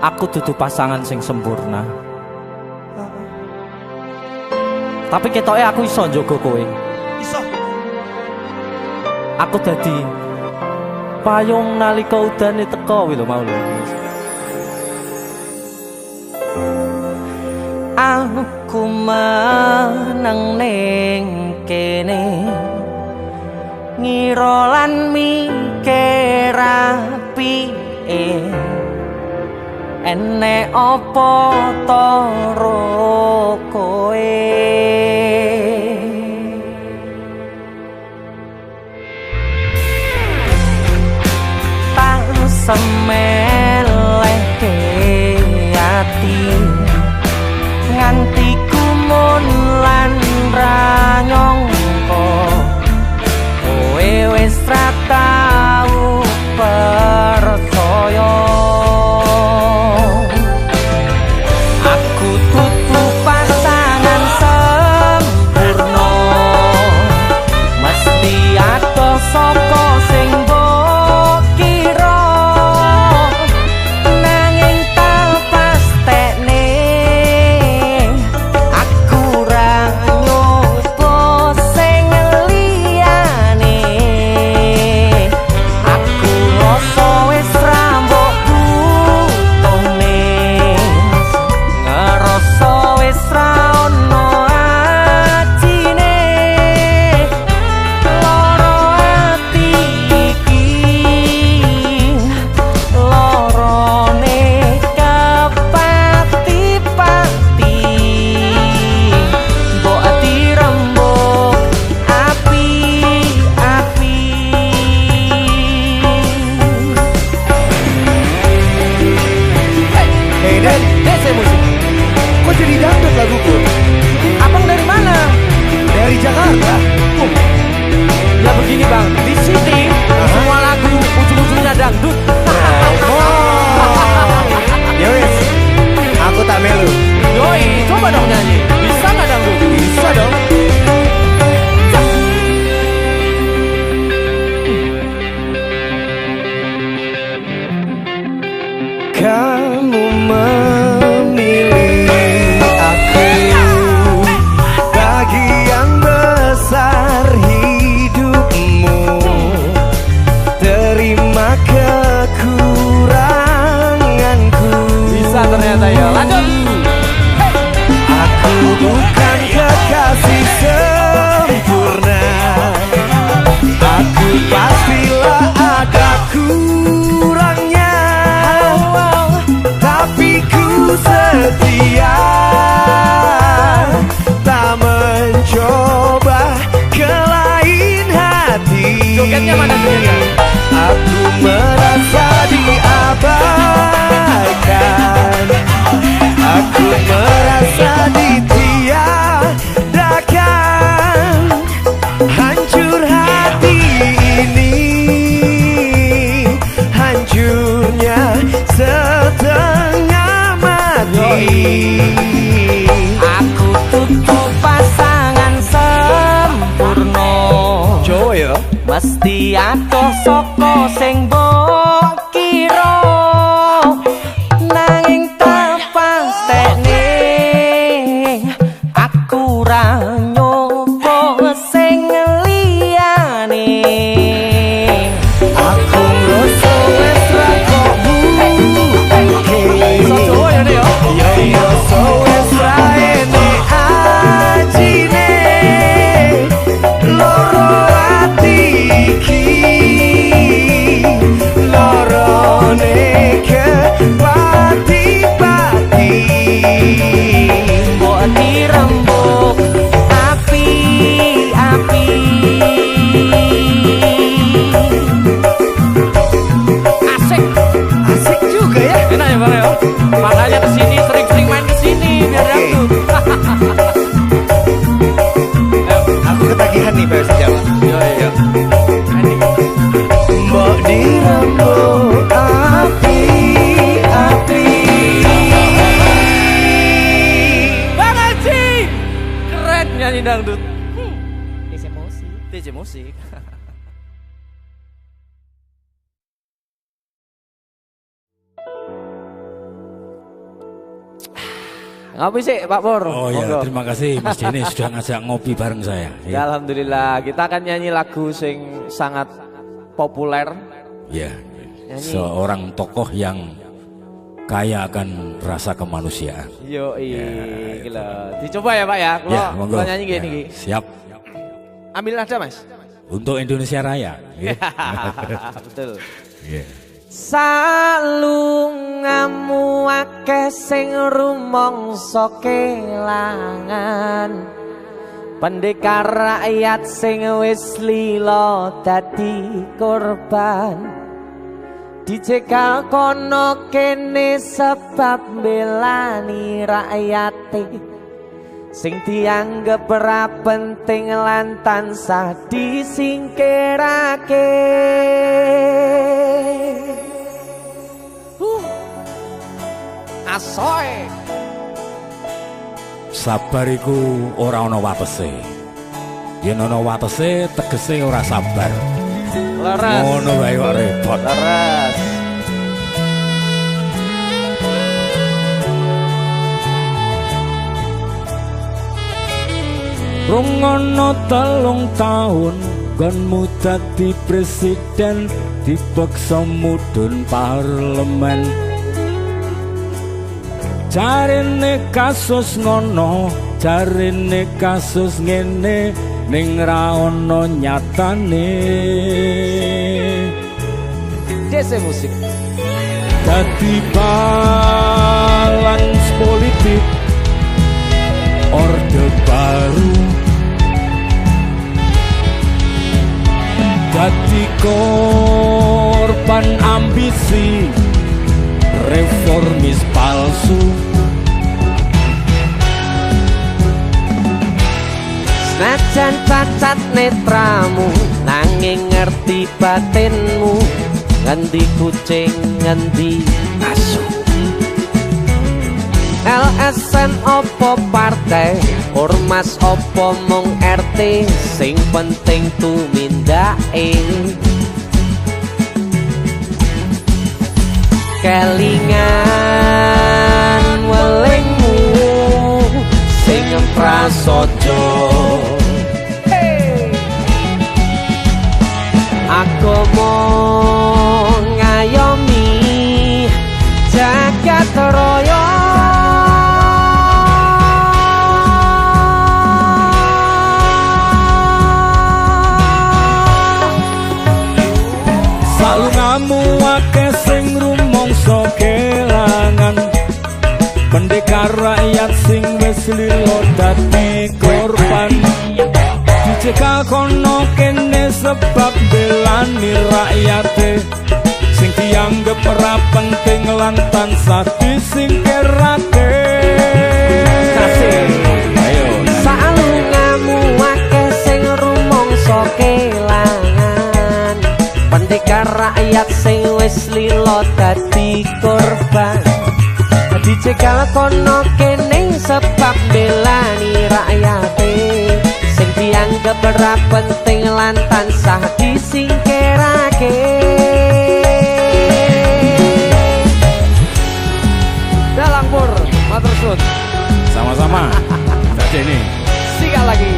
Aku dudu pasangan sing sempurna. Tapi ketoke aku iso njogo kowe. Iso. Aku dadi payung nalika udane teko kuwi lho mau lho. Aku meneng ning kene ngira lan mikir apike enek apa taro kowe tak semeleke ati nganti kumun lan ra nyangka kowe wis ra tau percaya aku tutu pasangan sempurna mesti ada saka sing mbok kira nanging tak pastekne aku ra nyoba sing liyane aku rasa wis ra mbok butuhne ngerasa wis ra ono atine loro ati iki lorone kepati-pati mbok ati rembug api-api. Hey Den, Dese musik. kok jadi dangdut laguku? Abang dari mana? Dari Jakarta. Ya begini bang, di sini semua lagu ujung-ujungnya dangdut. Ya wis, aku tak melu. Yoi, coba dong nyanyi. Bisa nggak dangdut? Bisa dong. Kamu memilih aku bagian besar hidupmu. Terima kekuranganku. Bisa ternyata ya. Lanjut. Aku bukan kekasih sempurna. Aku pastilah ada kurangnya. Tapi ku setia, tak mencoba ke lain hati. Jogetnya mana jogetnya? Aku merasa diabaikan. Aku merasa ditiadakan. Hancur hati ini, hancurnya setengah mati. Aku tutup pasangan sempurna. Coba ya. Mesti ada saka sing mbok kira nanging tak pastekne aku ra nyoba sing liyane Aku ngerasa wis ra kok butuhke. iso Jawa ya Nek, ya. Ya ngerasa wis ra enek ajine. Loro ati iki, lorone kepati-pati. mbok dirembuk api-api asik. Asik juga ya. Enak ya Bang ya? Makanya kesini sering-sering main kesini biar Oke. dangdut. Aku ketagihan nih versi Jawa. Yo yo. Mbok dirembuk api-api. Bang Haji, keren nyanyi dangdut. TC Musik. Ngopi sih Pak Pur. Oh ya, Monggo. terima kasih Mas Denny sudah ngajak ngopi bareng saya. Ya, alhamdulillah kita akan nyanyi lagu sing sangat populer. Ya, Nyanyi. seorang tokoh yang kaya akan rasa kemanusiaan. Yo gila. Dicoba ya Pak ya. Ya, monggo. Kalau nyanyi gini. Ya, siap. Ambil nada Mas. Untuk Indonesia Raya. Ya. Betul. Ya. Salungamu akeh sing rumangsa kelangan, pendekar rakyat sing wis lila dadi korban, dicekal kono kene sebab belani rakyate sing dianggep ora penting lan tansah disingkirake. Asoy. Sabar iku ora ana watese. Yen ana watese tegese ora sabar. Leres. Ngono wae kok repot. Leres. Rungono 3 tahun gonmu dadi presiden, dipaksa mudhun parlemen. Jarine kasus ngono, jarine kasus ngene, ning ra ono nyatane. Dese musik. Dadi balance politik, orde baru. Dadi korban ambisi, reformis palsu. Senajan cacat netramu, nanging ngerti batinmu. Ngendi kucing, ngendi asu. LSM opo partai, ormas opo mung RT, sing penting tumindake. Kelingan welingmu sing prasaja. Agama ngayomi jagat raya. Salungamu akeh sing rumangsa kelangan, pendekar rakyat sing wis lila dadi korban, dicekal kono kene sebab belani rakyate sing dianggep ora penting lan tansah disingkirake. Ayo Salungamu akeh sing rumangsa kelangan, pendekar rakyat sing wis lila dadi korban, dicekal kono kene sebab belani rakyate sing dianggep ora penting lan tansah disingkirake. Dalang Pur, matur suwun. sama-sama. Jadi ini Sikat lagi.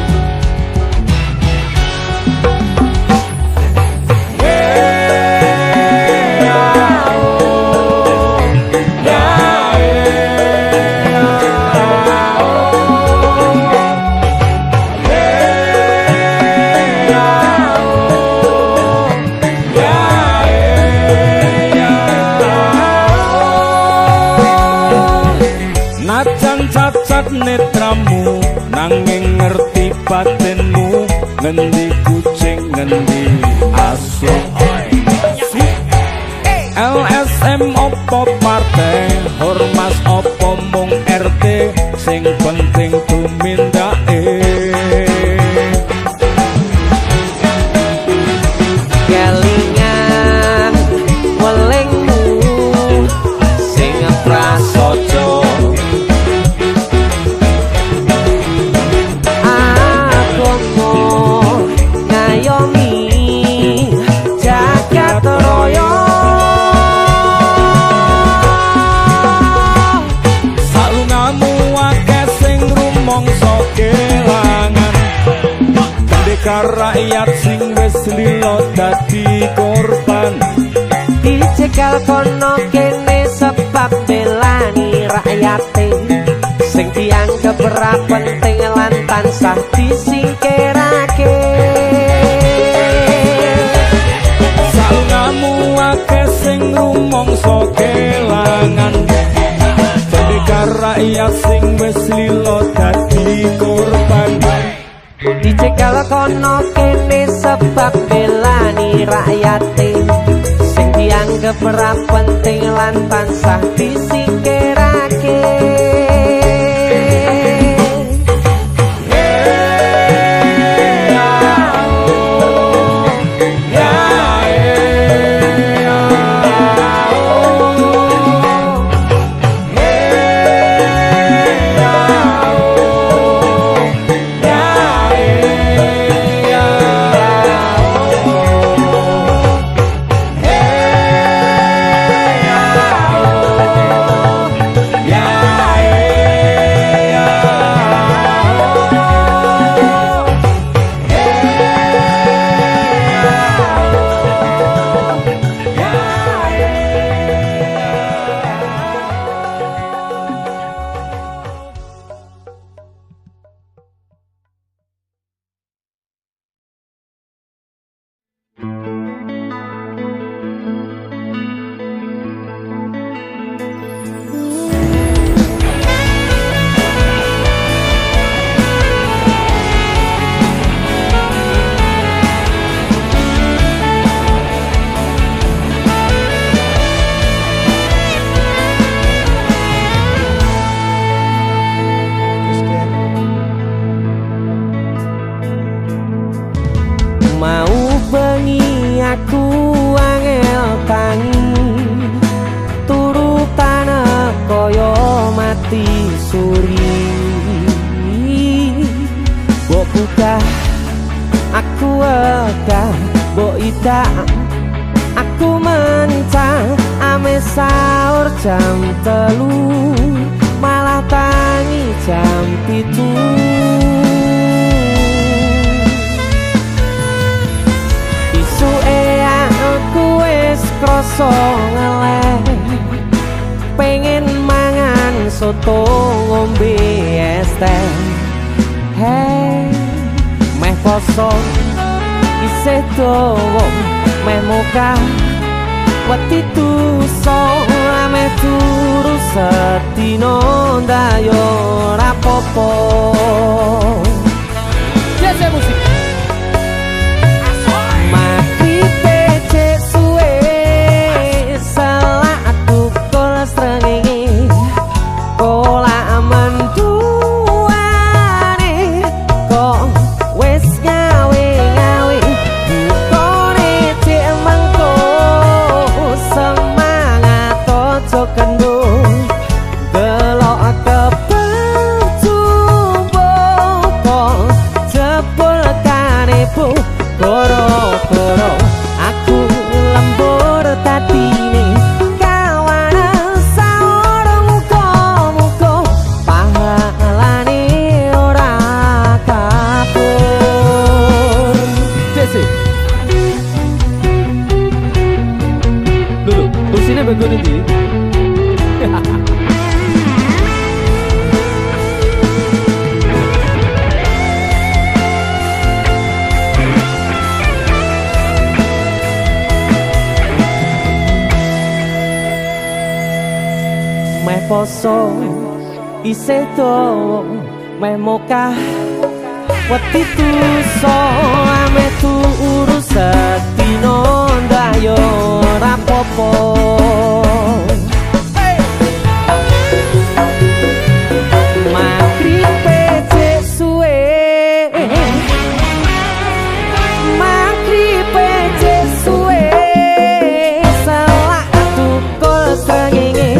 najan cacat netramu, nanging ngerti batinmu. Ngendi kucing, ngendi asu. LSM opo partai, ormas opo mung RT, sing penting tumindake. Kelingan welingmu sing prasaja. Agama ngayomi jagat raya. Salungamu sing wis lilo dadi korban dicekel kono kene sebab belani rakyate sing dianggep ora penting lan tansah disingkirake saungamu akeh sing rumangsa kelangan dadi rakyat sing wis lilo dadi korban dicekel kono kene sebab belani rakyate sing dianggep ora penting lan tansah disingkirake aku mencang ame sahur jam 3 malah tangi jam 7 isuke aku wis krasa ngeleh pengen mangan soto ngombe es teh hey meh poso isih dawa meh muka wati tuso ame turu sedina ndayo rapopo jazz musik mati pece suwe salah tukul srengenge kola mantuane kok wis gawe-gawe bukone cek mangko semangat ojo kendo delok kepercumbo kok jebul kanepo goro-goro aku lembur tatine kawan sahur muka-muka pahalane ora kabur desi lho kursinya bagus ini meh poso isih dawa meh mokah wati tuso ame turu sedina ndayo rapopo magribe cek suwe magribe cek suwe salah tukul srengenge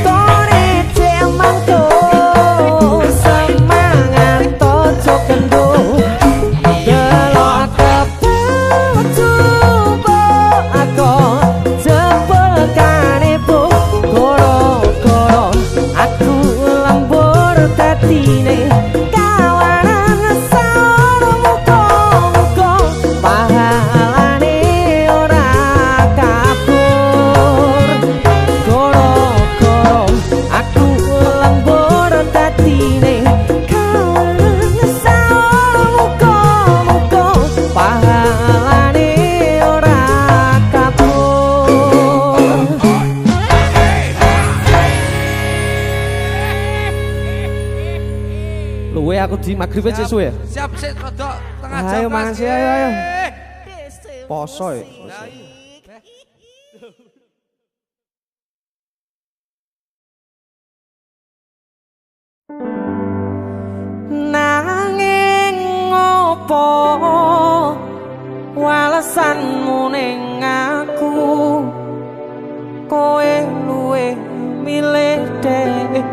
Tore dadine kawanan saono muga-muga pahalane ora kabur goro-goro aku lembur dadine kawanan saono muga-muga pahalane ora kabur. Luwe aku di maghrib aja suwe. Siap sik rodok tengah jam. Ayo mangan sih ayo. Poso ya. Nanging ngopo walesanmu ning aku kowe luwe milih dek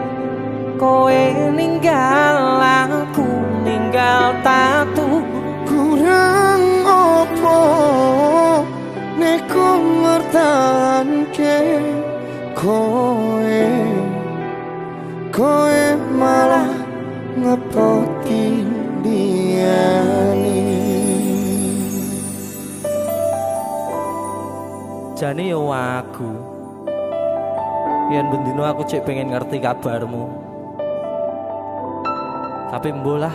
kowe ninggal aku ninggal tatu Kurang opo Neku ngertanke Kowe malah ngepoti diani jane yo aku yen bendino aku cek pengen ngerti kabarmu tapi mbolah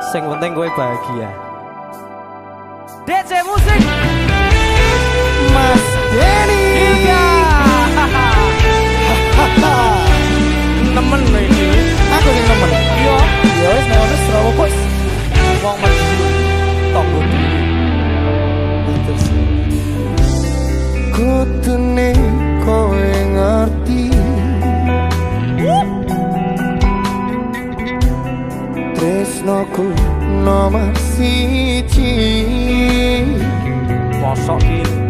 sing penting kowe bahagia. DC musik Mas Denny nemen ini Aku yang nemen yo Ya wis nemen serawa bos wong mati tonggo terus Kutune kowe ngerti Tresnoku nomor siji mosok iki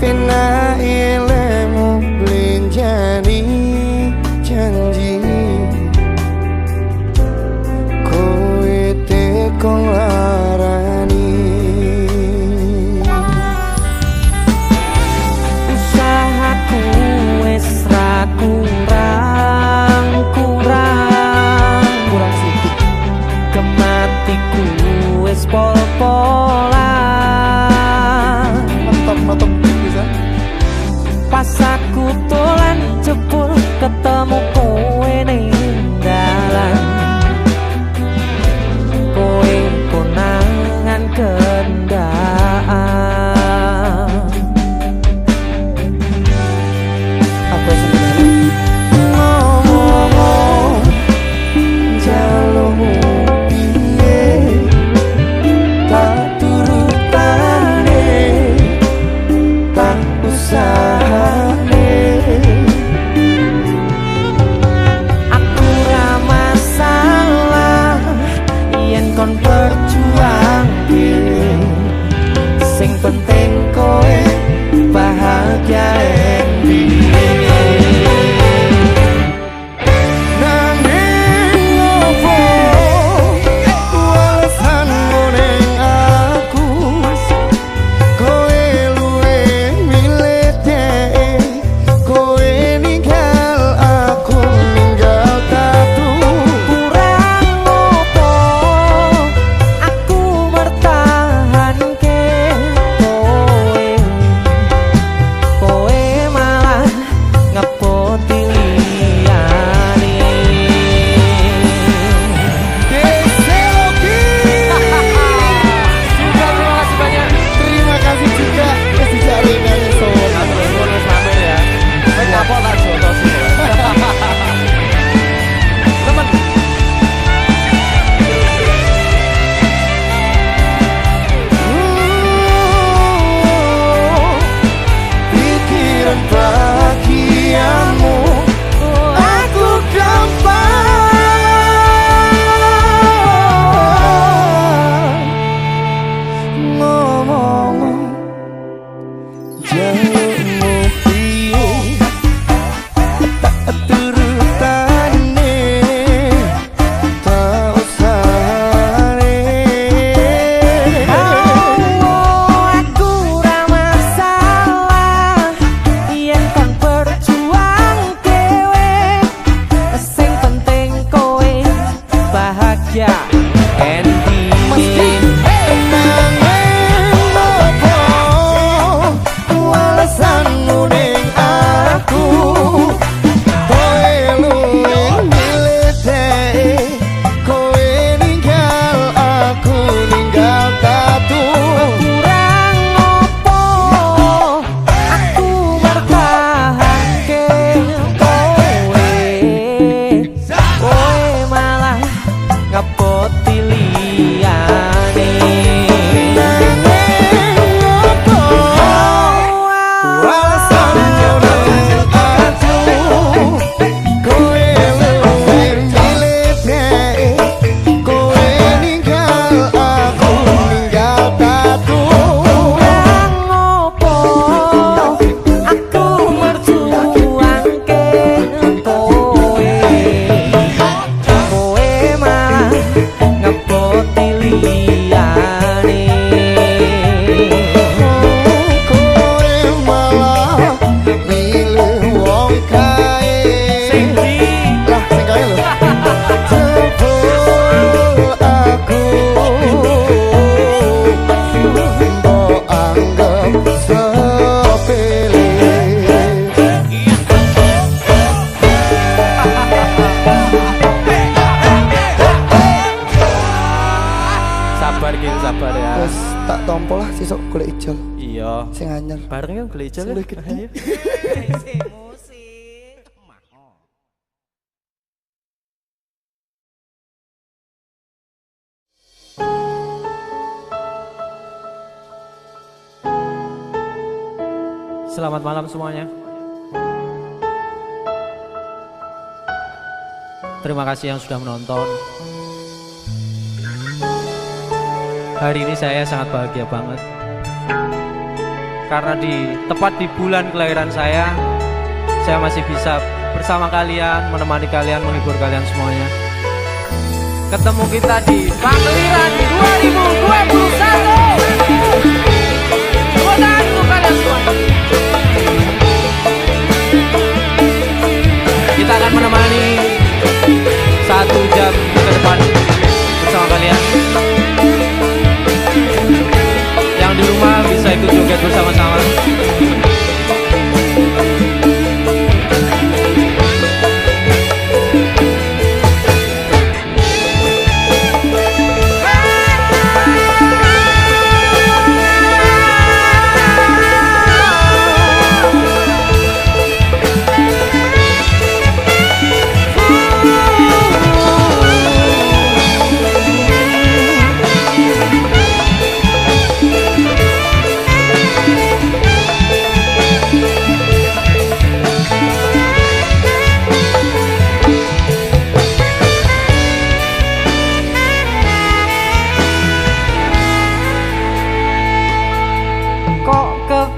Pena ilmu blinjani janji Kowe tekong larani usahaku wis ra kurang sithik kematiku wis pol-polan Mantap bisa sesuk golek ijol Iya. sing anyar. Bareng yuk golek ijol. Sing gede. Selamat malam semuanya. Terima kasih yang sudah menonton. Hari ini saya sangat bahagia banget karena tepat di bulan kelahiran saya masih bisa bersama kalian, menemani kalian, menghibur kalian semuanya. Ketemu kita di Pameran 2021. Tepuk tangan untuk kalian semuanya. Kita akan menemani 1 jam ke depan bersama kalian. Yang di rumah bisa ikut joget bersama-sama.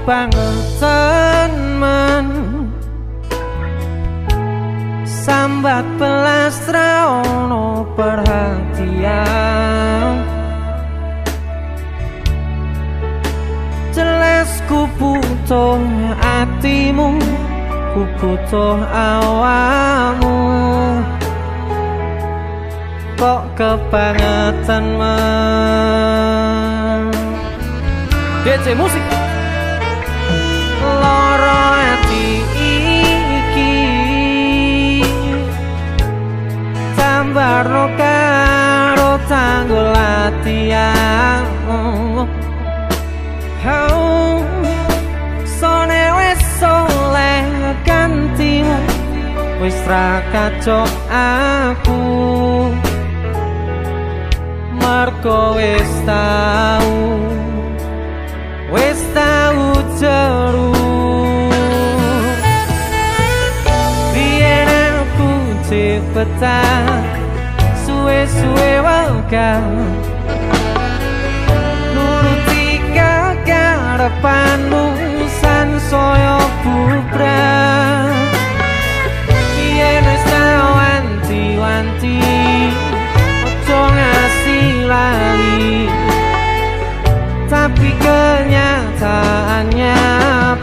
Kebangetan men sambat belas traono perhatian jelas ku butuh hatimu, ku butuh awamu. Kok kebangetan men DC musik loro ati iki tambarno karo tanggul latihan. Sone wis soleh gantimu wis ra kacok aku mergo wis tau jeru biyen aku cepetan suwe-suwe wakal nuruti kekarepanmu sansaya bubrah biyen wis tau wanti-wanti ojo ngasih lali tapi kenyataannya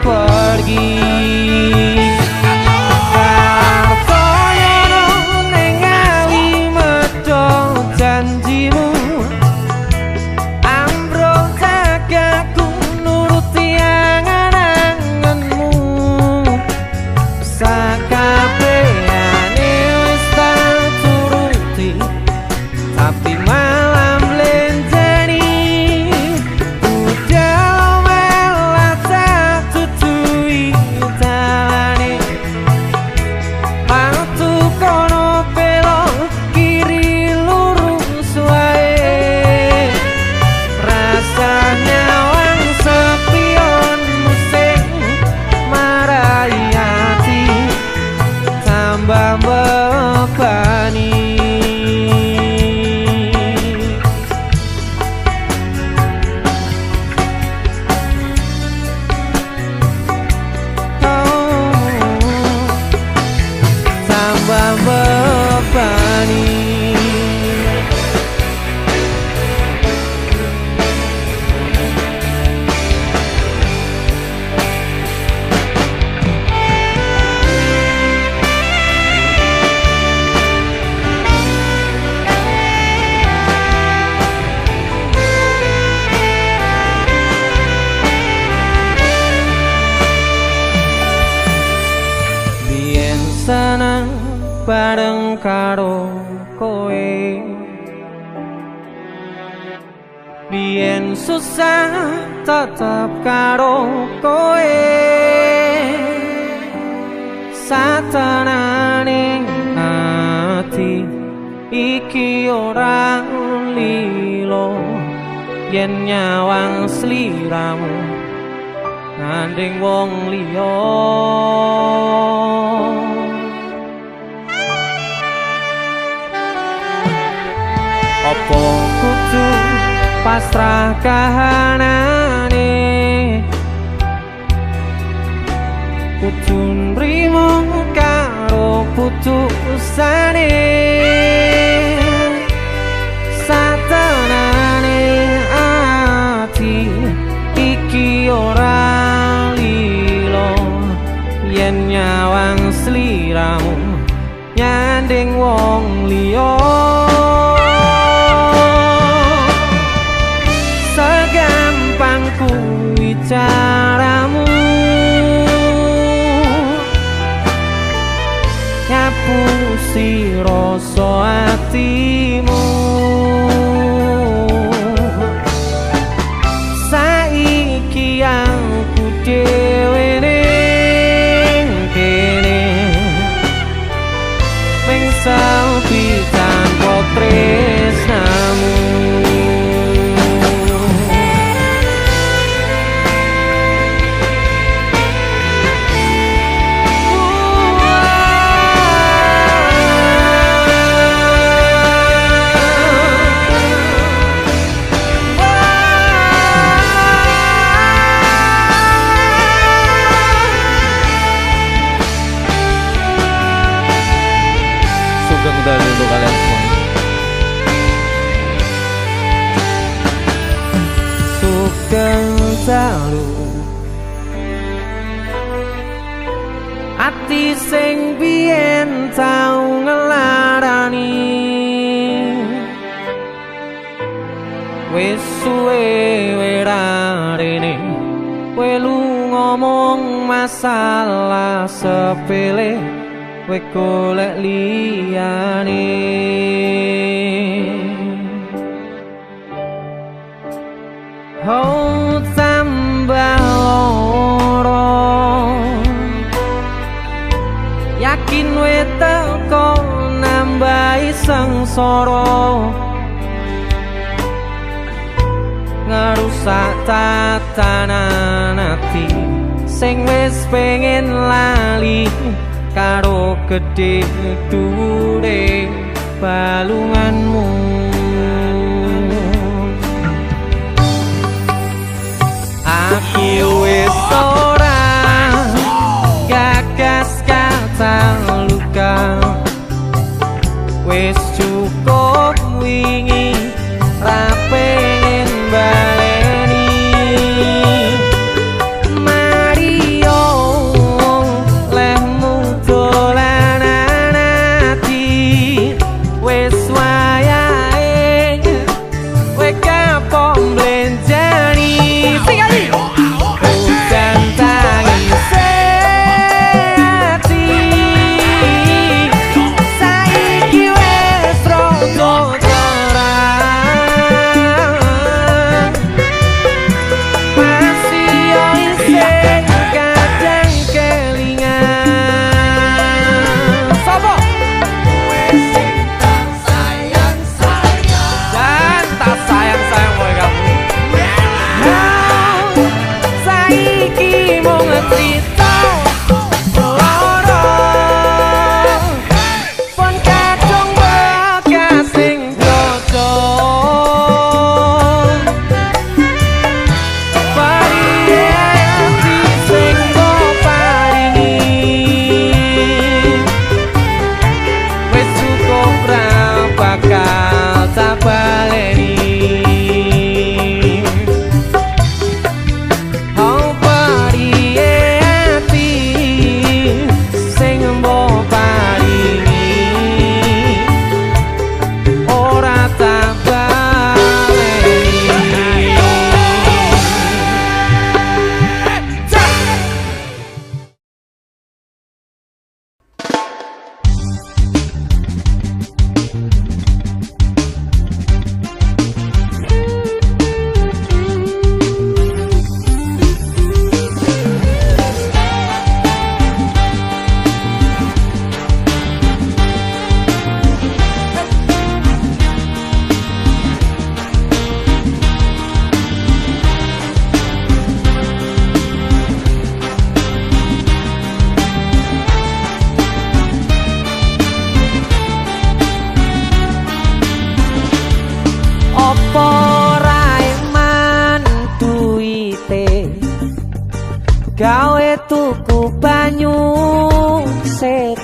pergi. Kartono nengali medho janjimu ambrol jagaku nuruti angan-anganmu sakabehane wis tak turuti tapi malam lenjani seneng bareng karo kowe Biyen susah tetep karo kowe satenaning ati iki ora lilo yen nyawang sliramu ngandeng wong liya. Apa kudu pasrah kahanane kudu nrimo karo putusane satenane ati iki ora lilo yen nyawang sliramu nyanding wong liya. Segampang kuwi caramu ngapusi rasa atimu. Saiki aku dhewe ning kene mengsal tanpa tresnamu. Sugeng dalu untuk kalian semua. Sugeng dalu ati sing biyen tau ngelarani wis suwe werarene kowe ngomong masalah sepele kowe golek liyane. Oh tambah loro yakin we teko nambahi sengsara ngerusak tatanan ati sing wis pengen lali karo gedhe dhuwure balunganmu. Aku wis ora gagas kata luka wis cukup wingi ra pengen baleni. Mario lehmu dolanan ati wis wayahe kowe kapok mblenjani. Bukan tangis hati saiki wis rada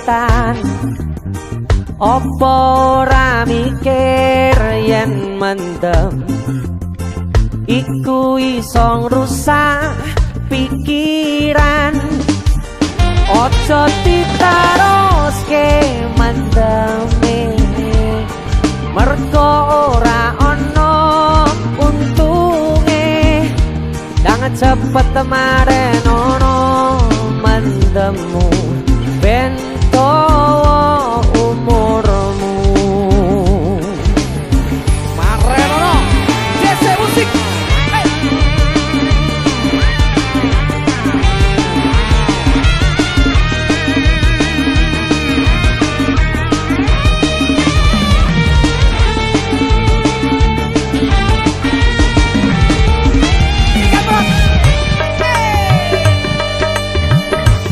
setan. Opo ora mikir yen mendem iku iso ngrusak pikiran. Ojo ditaruske mendeme mergo ora ono untunge. Dang cepet maren ono mendemu ben dawa umurmu. Maren ono DC Musik.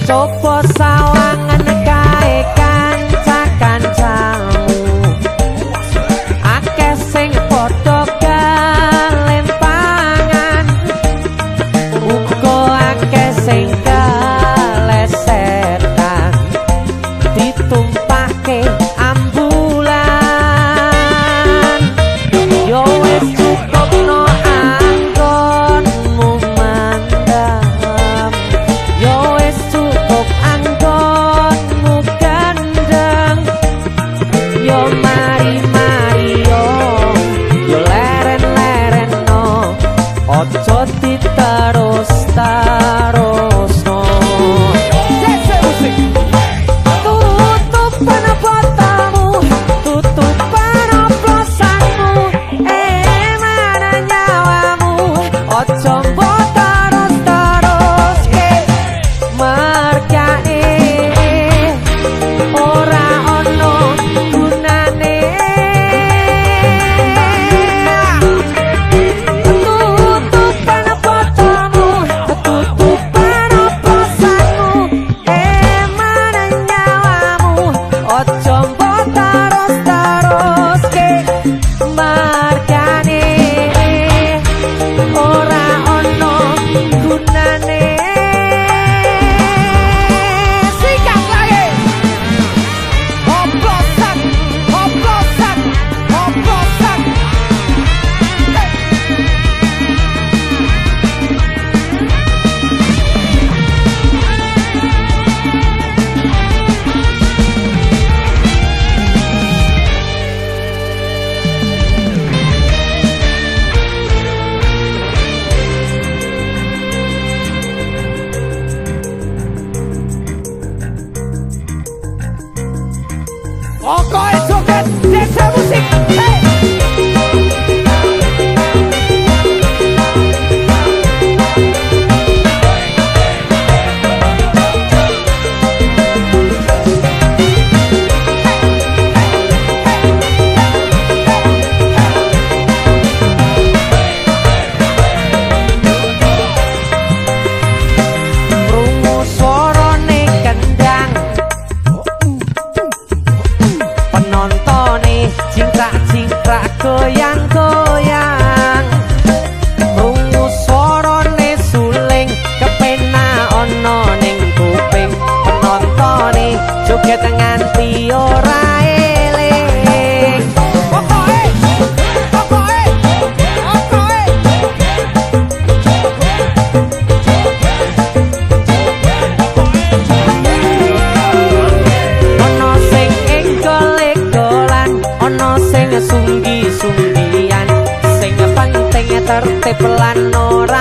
Coba sawangan kae kanca-kancamu, akeh sing padha kelempangan, uga akeh sing kalesetan ditumpahke ambulan. Yo wis cukup no anggonmu mandam, yo wis cukup anggonmu gandeng. Yo mari-mari yo leren-leren no, ojo diterus-terusno. Tutupan botamu, tutupan oplosanmu, mana nyawamu, ojo mbok terus-teruske mergane ora ono gunane. Tutupan botamu, tutupan oplosanmu, mana nyawamu, ojo mbok terus-teruske mergane ora ono gunane. Sikat lagi. Oplosan, oplosan, oplosan. Pokoknya joget DC Musik. Hey! Krungu swarane kendang, penontone cingkrak-cingkrak goyang-goyang. Krungu swarane suling kepenak ono ning kuping, penontone joget nganti ora eling. Pokoke ono sing engkol-engkolan, ono sing sunggi-sunggian, sing penting tertib lan ora